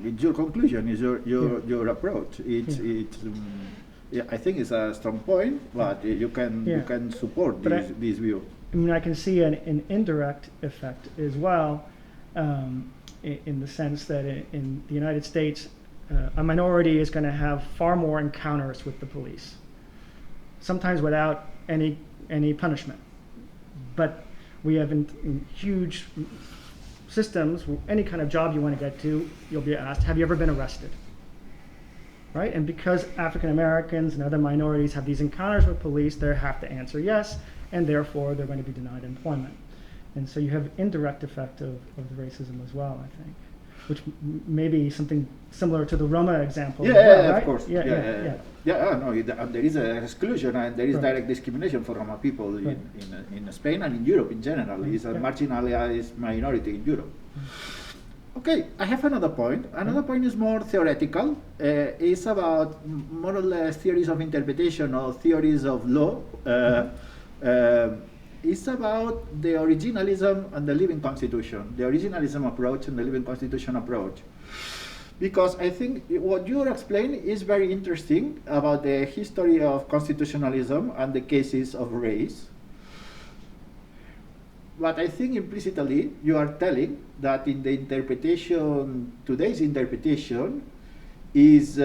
It's your conclusion. It's your approach. Yeah, I think it's a strong point, but you can support this view. I mean, I can see an indirect effect as well, in the sense that in the United States, a minority is going to have far more encounters with the police, sometimes without any punishment. But we have in huge systems, any kind of job you want to get to, you'll be asked, have you ever been arrested? Right? And because African Americans and other minorities have these encounters with police, they have to answer yes, and therefore they're going to be denied employment. And so you have indirect effect of the racism as well, I think, which may be something similar to the Roma example. Yeah, as well, yeah, right? of course. There is an exclusion and there is direct discrimination for Roma people in Spain and in Europe in general. It's a marginalized minority in Europe. Okay, I have another point. Another point is more theoretical. It's about more or less theories of interpretation or theories of law. It's about the originalism and the living constitution, the originalism approach and the living constitution approach. Because I think what you explain is very interesting about the history of constitutionalism and the cases of race. But I think implicitly you are telling that in the interpretation, today's interpretation is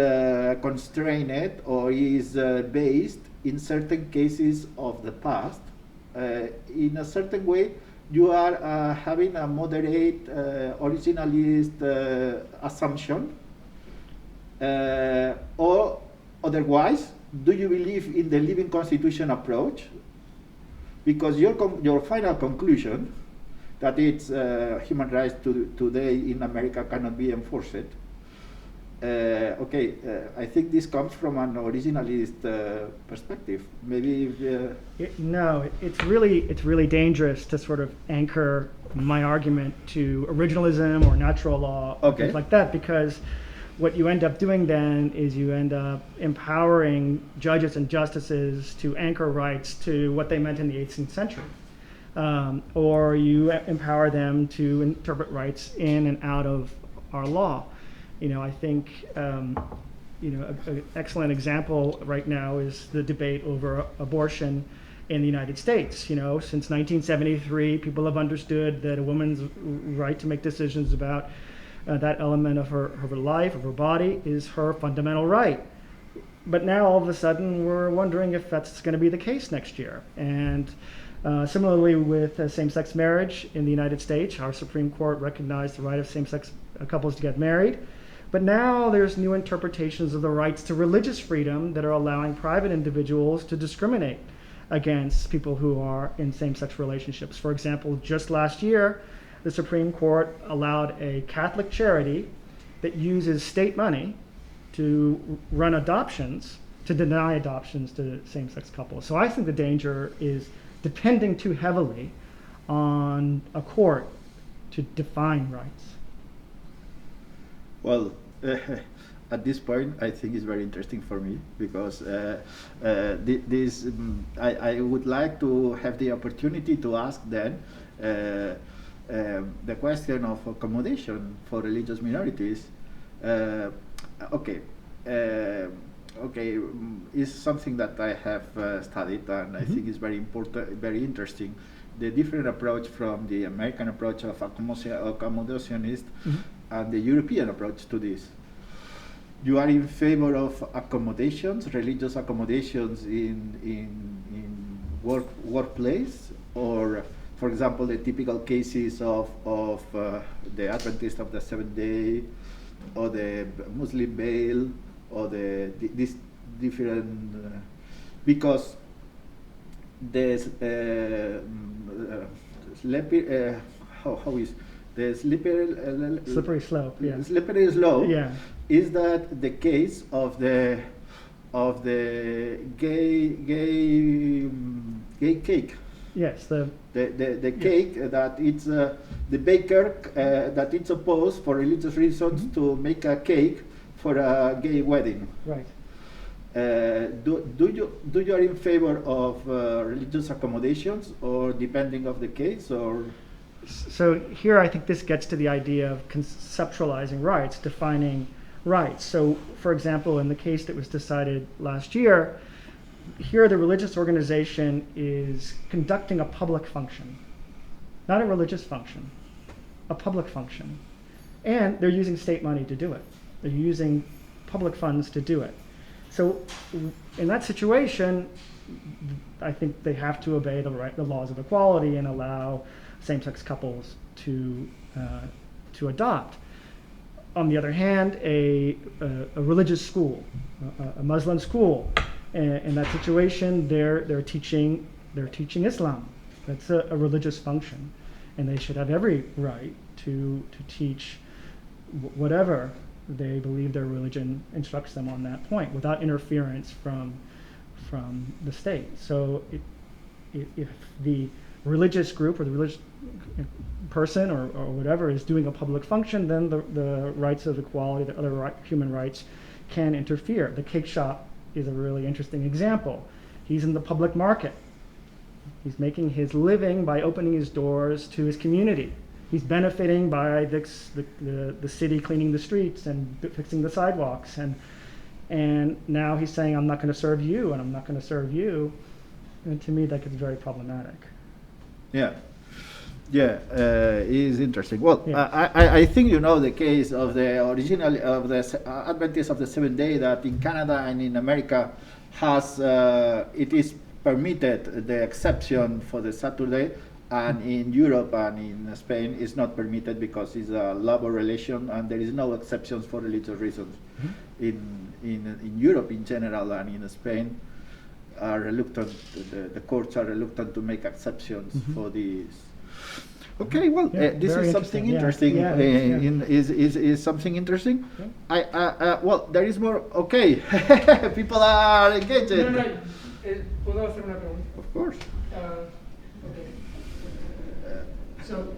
constrained or is based in certain cases of the past. In a certain way, you are having a moderate originalist assumption, or otherwise, do you believe in the living constitution approach? Because your final conclusion that it's human rights today in America cannot be enforced. I think this comes from an originalist perspective. Maybe no, it's really dangerous to sort of anchor my argument to originalism or natural law, things like that, because what you end up doing then is you end up empowering judges and justices to anchor rights to what they meant in the 18th century. Or you empower them to interpret rights in and out of our law. I think an excellent example right now is the debate over abortion in the United States. Since 1973, people have understood that a woman's right to make decisions about that element of her life, of her body, is her fundamental right. But now all of a sudden we're wondering if that's going to be the case next year. And similarly with same-sex marriage in the United States, our Supreme Court recognized the right of same-sex couples to get married. But now there's new interpretations of the rights to religious freedom that are allowing private individuals to discriminate against people who are in same-sex relationships. For example, just last year, the Supreme Court allowed a Catholic charity that uses state money to run adoptions, to deny adoptions to same-sex couples. So I think the danger is depending too heavily on a court to define rights. Well, at this point, I think it's very interesting for me because I would like to have the opportunity to ask then the question of accommodation for religious minorities. Is something that I have studied and I think is very important, very interesting. The different approach from the American approach of accommodationist and the European approach to this. You are in favor of accommodations, religious accommodations in workplace, or, for example, the typical cases of the Adventist of the Seventh Day, or the Muslim Bail, or these different because there's how is the slippery slope? Yeah. Slippery slope. Yeah. Is that the case of the gay cake? Yes. The cake that it's the baker that it's opposed for religious reasons to make a cake for a gay wedding. Right. Do you are in favor of religious accommodations, or depending of the case, or? So here I think this gets to the idea of conceptualizing rights, defining rights. So for example, in the case that was decided last year, here the religious organization is conducting a public function, not a religious function, a public function. And they're using state money to do it. They're using public funds to do it. So in that situation, I think they have to obey the laws of equality and allow same-sex couples to adopt. On the other hand, a religious school, a Muslim school, in that situation, they're teaching Islam. That's a religious function, and they should have every right to teach whatever they believe their religion instructs them on that point, without interference from the state. So if the religious group or the religious person or whatever is doing a public function, then the rights of equality, the other human rights, can interfere. The cake shop is a really interesting example. He's in the public market. He's making his living by opening his doors to his community. He's benefiting by the city cleaning the streets and fixing the sidewalks. And now he's saying, I'm not going to serve you, and I'm not going to serve you. And to me, that gets very problematic. Yeah. Yeah, is interesting. Well, Yeah. I think you know the case of the original of the Adventist of the Seventh Day, that in Canada and in America has it is permitted the exception for the Saturday, and in Europe and in Spain is not permitted because it's a labor relation and there is no exceptions for religious reasons. Mm-hmm. In Europe in general and in Spain are reluctant. The courts are reluctant to make exceptions mm-hmm. for these. Okay, well, yeah, this is something interesting. Yeah, Is something interesting? Yeah. Well, there is more. Okay, people are engaged. No. ¿Puedo hacer una pregunta? Of course. Okay. So,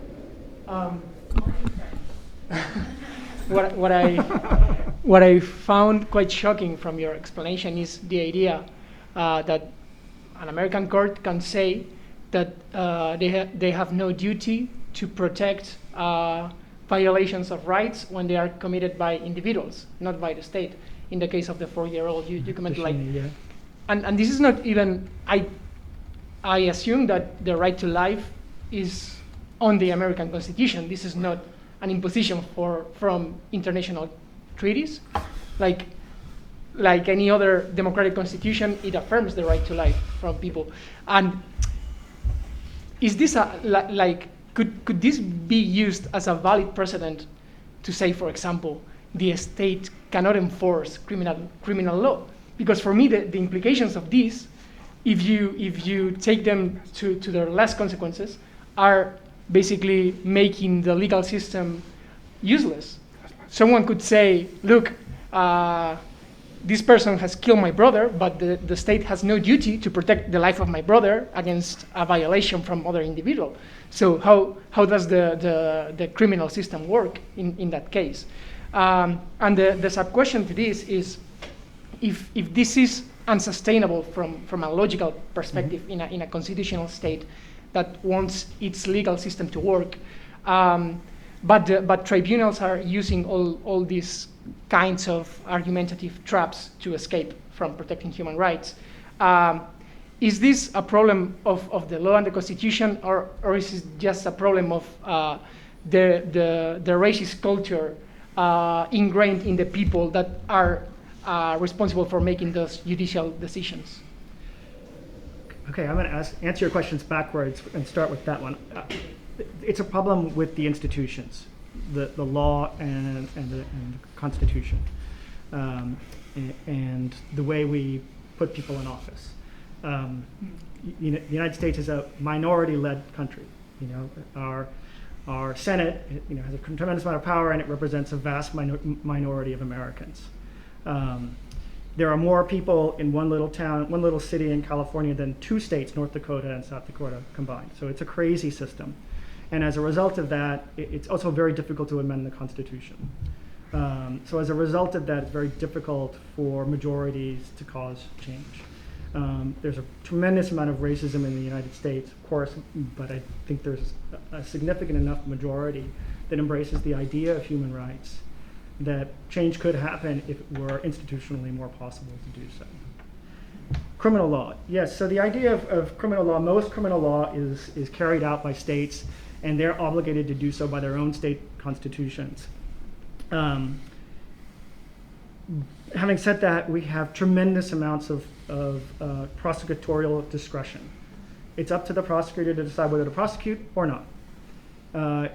what I found quite shocking from your explanation is the idea that an American court can say that they have no duty to protect violations of rights when they are committed by individuals, not by the state. In the case of the 4-year-old, you commented like, Yeah. and this is not even, I assume that the right to life is on the American Constitution. This is not an imposition from international treaties. Like any other democratic constitution, it affirms the right to life from people. And is this could this be used as a valid precedent to say, for example, the state cannot enforce criminal law? Because for me, the implications of this, if you take them to their last consequences, are basically making the legal system useless. Someone could say, look, this person has killed my brother, but the state has no duty to protect the life of my brother against a violation from other individual. So how does the criminal system work in that case? And the sub-question to this is, if this is unsustainable from a logical perspective mm-hmm. in a constitutional state that wants its legal system to work, but tribunals are using all these kinds of argumentative traps to escape from protecting human rights. Is this a problem of the law and the Constitution, or is it just a problem of the racist culture ingrained in the people that are responsible for making those judicial decisions? Okay, I'm going to answer your questions backwards and start with that one. It's a problem with the institutions, the law and the Constitution, and the way we put people in office. The United States is a minority-led country. Our Senate, has a tremendous amount of power, and it represents a vast minority of Americans. There are more people in one little town, one little city in California than 2 states, North Dakota and South Dakota combined. So it's a crazy system. And as a result of that, it's also very difficult to amend the Constitution. So as a result of that, it's very difficult for majorities to cause change. There's a tremendous amount of racism in the United States, of course, but I think there's a significant enough majority that embraces the idea of human rights that change could happen if it were institutionally more possible to do so. Criminal law. Yes, so the idea of criminal law, most criminal law is carried out by states, and they're obligated to do so by their own state constitutions. Having said that, we have tremendous amounts of prosecutorial discretion. It's up to the prosecutor to decide whether to prosecute or not.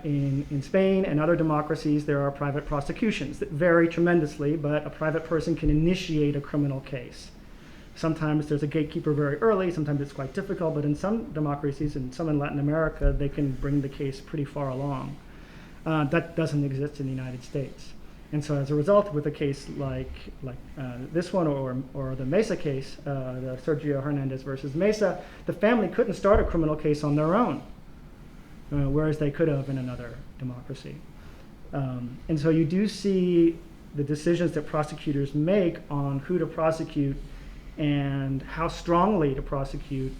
In Spain and other democracies, there are private prosecutions that vary tremendously, but a private person can initiate a criminal case. Sometimes there's a gatekeeper very early, sometimes it's quite difficult, but in some democracies, and some in Latin America, they can bring the case pretty far along. That doesn't exist in the United States. And so as a result, with a case like this one or the Mesa case, the Sergio Hernandez versus Mesa, the family couldn't start a criminal case on their own, whereas they could have in another democracy. And so you do see the decisions that prosecutors make on who to prosecute and how strongly to prosecute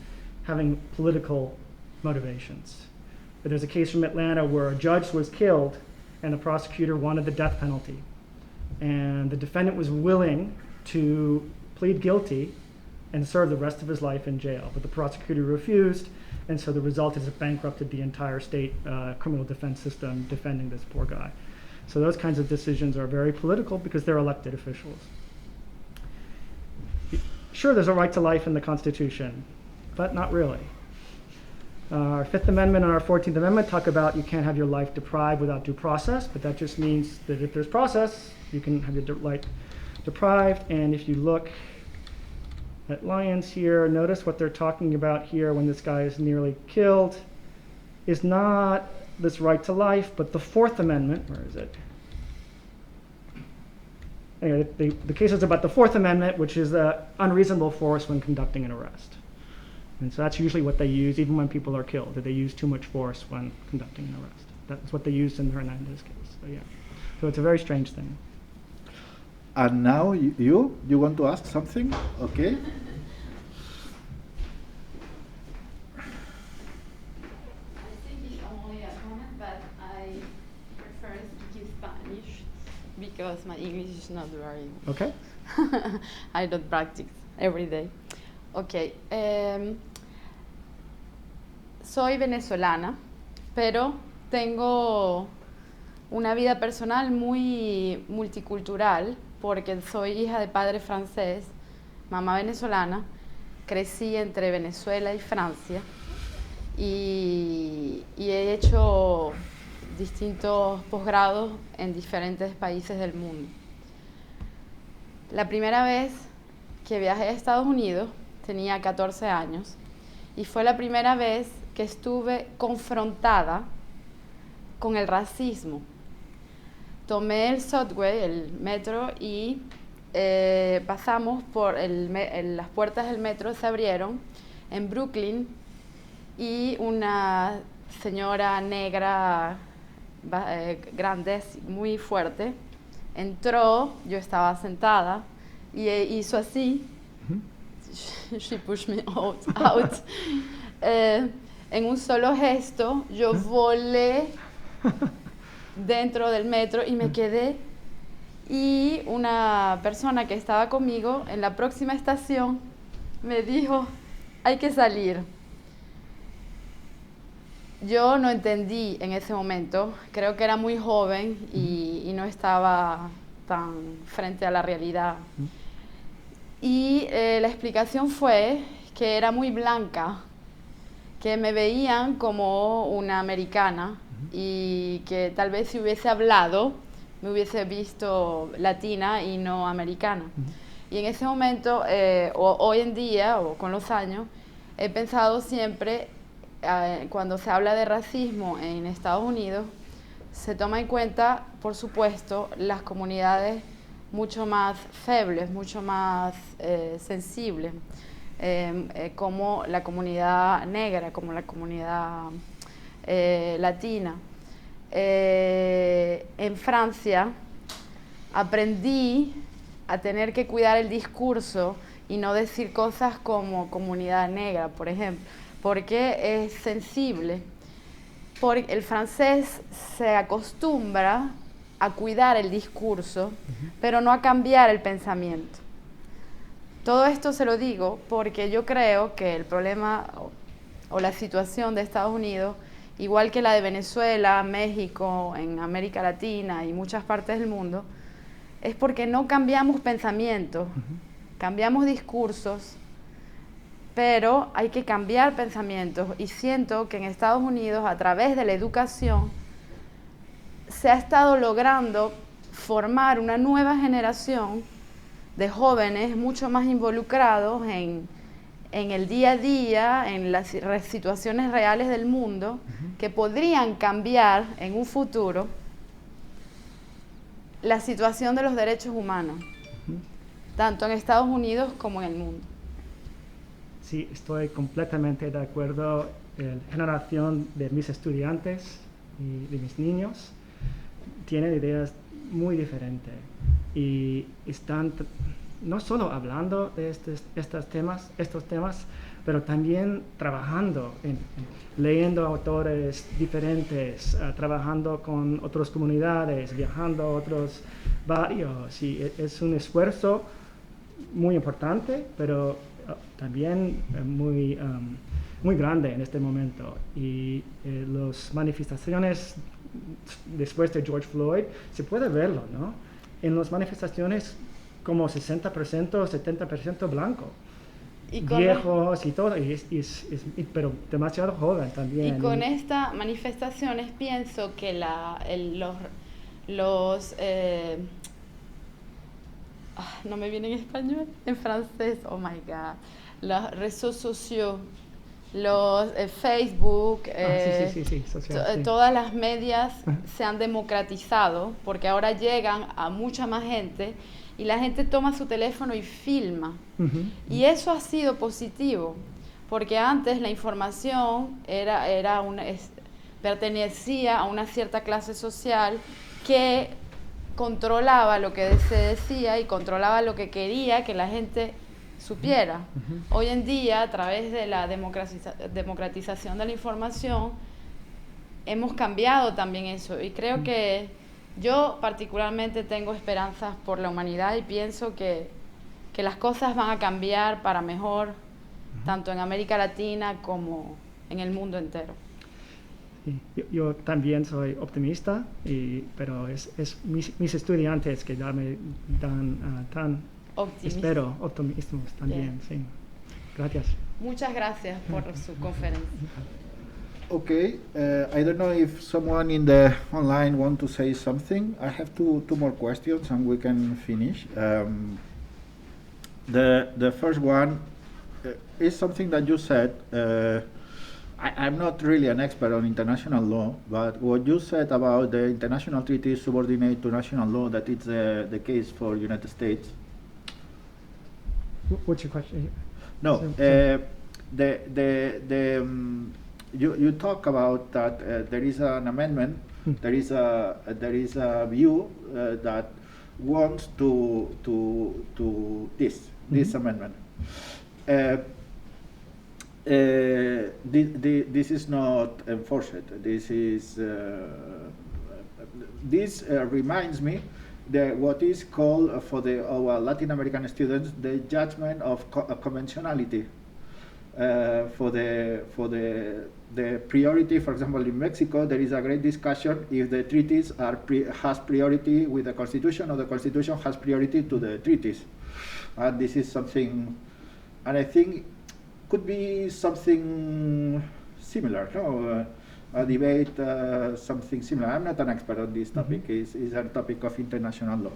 having political motivations. But there's a case from Atlanta where a judge was killed and the prosecutor wanted the death penalty. And the defendant was willing to plead guilty and serve the rest of his life in jail, but the prosecutor refused, and so the result is it bankrupted the entire state criminal defense system defending this poor guy. So those kinds of decisions are very political because they're elected officials. Sure, there's a right to life in the Constitution, but not really. Our Fifth Amendment and our 14th Amendment talk about you can't have your life deprived without due process, but that just means that if there's process, you can have your life deprived. And if you look at Lyons here, notice what they're talking about here when this guy is nearly killed is not this right to life, but the Fourth Amendment. Where is it? Anyway, the case is about the Fourth Amendment, which is unreasonable force when conducting an arrest. And so that's usually what they use, even when people are killed, that they use too much force when conducting an arrest. That's what they used in the Hernandez case. So yeah, so it's a very strange thing. And now you want to ask something? Okay. I think it's only a comment, but I prefer speaking Spanish because my English is not very. Okay. I don't practice every day. Okay. Soy venezolana, pero tengo una vida personal muy multicultural porque soy hija de padre francés, mamá venezolana, crecí entre Venezuela y Francia y he hecho distintos posgrados en diferentes países del mundo. La primera vez que viajé a Estados Unidos tenía 14 años y fue la primera vez que estuve confrontada con el racismo. Tomé el subway, el metro, y pasamos por las puertas del metro se abrieron en Brooklyn y una señora negra grande, muy fuerte, entró, yo estaba sentada y hizo así. She pushed me out. En un solo gesto, yo volé dentro del metro y me quedé. Y una persona que estaba conmigo en la próxima estación me dijo, hay que salir. Yo no entendí en ese momento, creo que era muy joven y no estaba tan frente a la realidad. Y la explicación fue que era muy blanca, que me veían como una americana y que tal vez si hubiese hablado me hubiese visto latina y no americana. Y en ese momento, hoy en día o con los años, he pensado siempre, cuando se habla de racismo en Estados Unidos, se toma en cuenta, por supuesto, las comunidades mucho más febles, mucho más sensibles, como la comunidad negra, como la comunidad latina. En Francia aprendí a tener que cuidar el discurso y no decir cosas como comunidad negra, por ejemplo, porque es sensible. Porque el francés se acostumbra a cuidar el discurso, pero no a cambiar el pensamiento. Todo esto se lo digo porque yo creo que el problema o la situación de Estados Unidos, igual que la de Venezuela, México, en América Latina y muchas partes del mundo, es porque no cambiamos pensamientos, cambiamos discursos, pero hay que cambiar pensamientos. Y siento que en Estados Unidos, a través de la educación, se ha estado logrando formar una nueva generación de jóvenes mucho más involucrados en el día a día, en las situaciones reales del mundo, que podrían cambiar en un futuro la situación de los derechos humanos, tanto en Estados Unidos como en el mundo. Sí, estoy completamente de acuerdo. La generación de mis estudiantes y de mis niños tienen ideas muy diferentes y están no solo hablando de estos temas, pero también trabajando, leyendo autores diferentes, trabajando con otras comunidades, viajando a otros barrios. Y es un esfuerzo muy importante, pero también muy grande en este momento. Y las manifestaciones después de George Floyd, se puede verlo, ¿no? En las manifestaciones como 60%, 70% blanco. Y viejos y todo, pero demasiado joven también. Y con estas manifestaciones pienso que no me viene en español, en francés, oh my god, los redes sociales, los Facebook, todas las medias se han democratizado porque ahora llegan a mucha más gente y la gente toma su teléfono y filma. Y eso ha sido positivo porque antes la información pertenecía a una cierta clase social que controlaba lo que se decía y controlaba lo que quería que la gente supiera. Hoy en día, a través de la democratización de la información, hemos cambiado también eso. Y creo que yo particularmente tengo esperanzas por la humanidad y pienso que las cosas van a cambiar para mejor, tanto en América Latina como en el mundo entero. Sí, yo también soy optimista, pero es mis estudiantes que me dan tan... Espero optimismos también, sí. Gracias. Muchas gracias por su conferencia. Okay, I don't know if someone in the online want to say something. I have two more questions and we can finish. The first one is something that you said. I'm not really an expert on international law, but what you said about the international treaties subordinate to national law, that it's the case for United States. What's your question? No, you talk about that there is an amendment, there is a view that wants to this amendment. This is not enforced. This reminds me what is called for our Latin American students the judgment of conventionality. For the priority, for example, in Mexico, there is a great discussion if the treaties has priority with the Constitution or the Constitution has priority to the treaties. And this is something, and I think could be something similar, no? A debate, something similar. I'm not an expert on this topic. It's a topic of international law.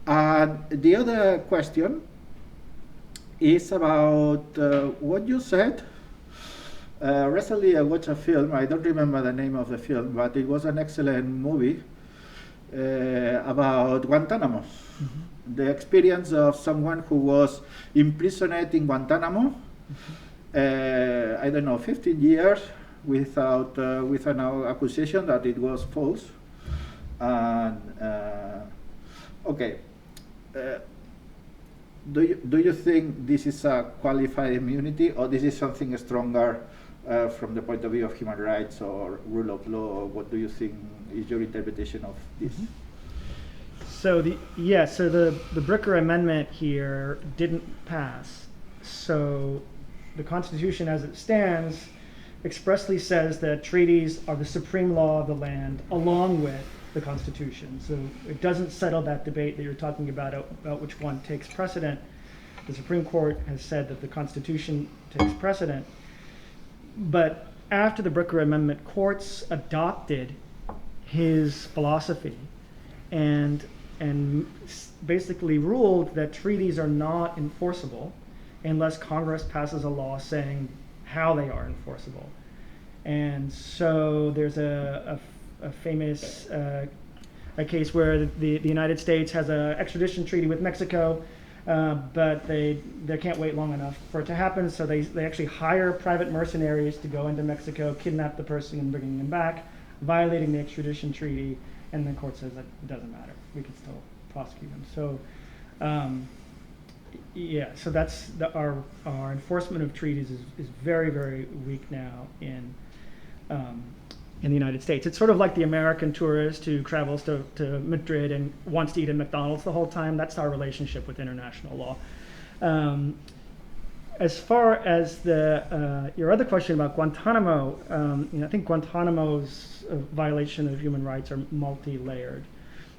And the other question is about what you said. Recently I watched a film, I don't remember the name of the film, but it was an excellent movie about Guantanamo. The experience of someone who was imprisoned in Guantanamo, I don't know, 15 years with an accusation that it was false. And okay. do you think this is a qualified immunity, or this is something stronger from the point of view of human rights or rule of law? What do you think is your interpretation of this? So the Bricker Amendment here didn't pass. So the Constitution as it stands expressly says that treaties are the supreme law of the land along with the Constitution. So it doesn't settle that debate that you're talking about which one takes precedent. The Supreme Court has said that the Constitution takes precedent. But after the Bricker Amendment, courts adopted his philosophy and basically ruled that treaties are not enforceable unless Congress passes a law saying how they are enforceable. And so there's a famous a case where the United States has an extradition treaty with Mexico, but they can't wait long enough for it to happen, so they actually hire private mercenaries to go into Mexico, kidnap the person and bringing him back, violating the extradition treaty, and the court says that it doesn't matter, we can still prosecute him. So yeah, so that's our enforcement of treaties is very, very weak now in the United States. It's sort of like the American tourist who travels to Madrid and wants to eat at McDonald's the whole time. That's our relationship with international law. As far as your other question about Guantanamo, I think Guantanamo's violation of human rights are multi-layered,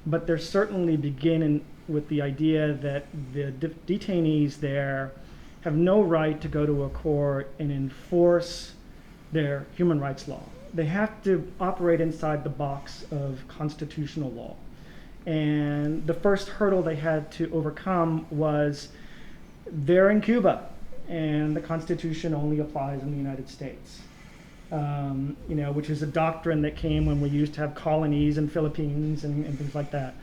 but they're certainly beginning with the idea that the detainees there have no right to go to a court and enforce their human rights law. They have to operate inside the box of constitutional law. And the first hurdle they had to overcome was they're in Cuba, and the Constitution only applies in the United States. Which is a doctrine that came when we used to have colonies in Philippines and things like that.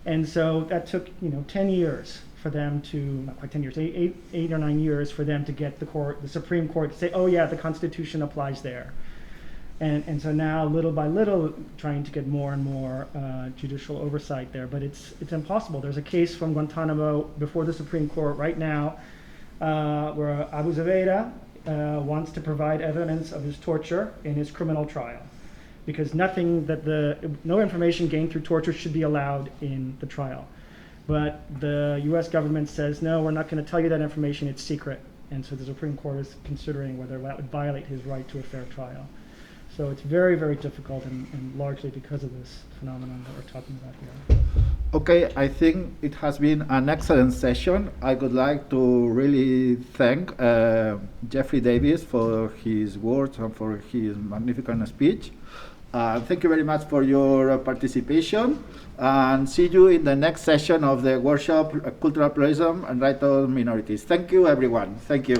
And so that took 10 years for them to, not quite 10 years, 8 or 9 years for them to get the Supreme Court to say, oh yeah, the Constitution applies there. And so now, little by little, trying to get more and more judicial oversight there, but it's impossible. There's a case from Guantanamo before the Supreme Court right now where Abu Zubaydah wants to provide evidence of his torture in his criminal trial, because no information gained through torture should be allowed in the trial. But the U.S. government says, no, we're not going to tell you that information, it's secret. And so the Supreme Court is considering whether that would violate his right to a fair trial. So it's very, very difficult, and largely because of this phenomenon that we're talking about here. Okay, I think it has been an excellent session. I would like to really thank Jeffrey Davis for his words and for his magnificent speech. Thank you very much for your participation, and see you in the next session of the workshop, Cultural Pluralism and Right of Minorities. Thank you, everyone. Thank you.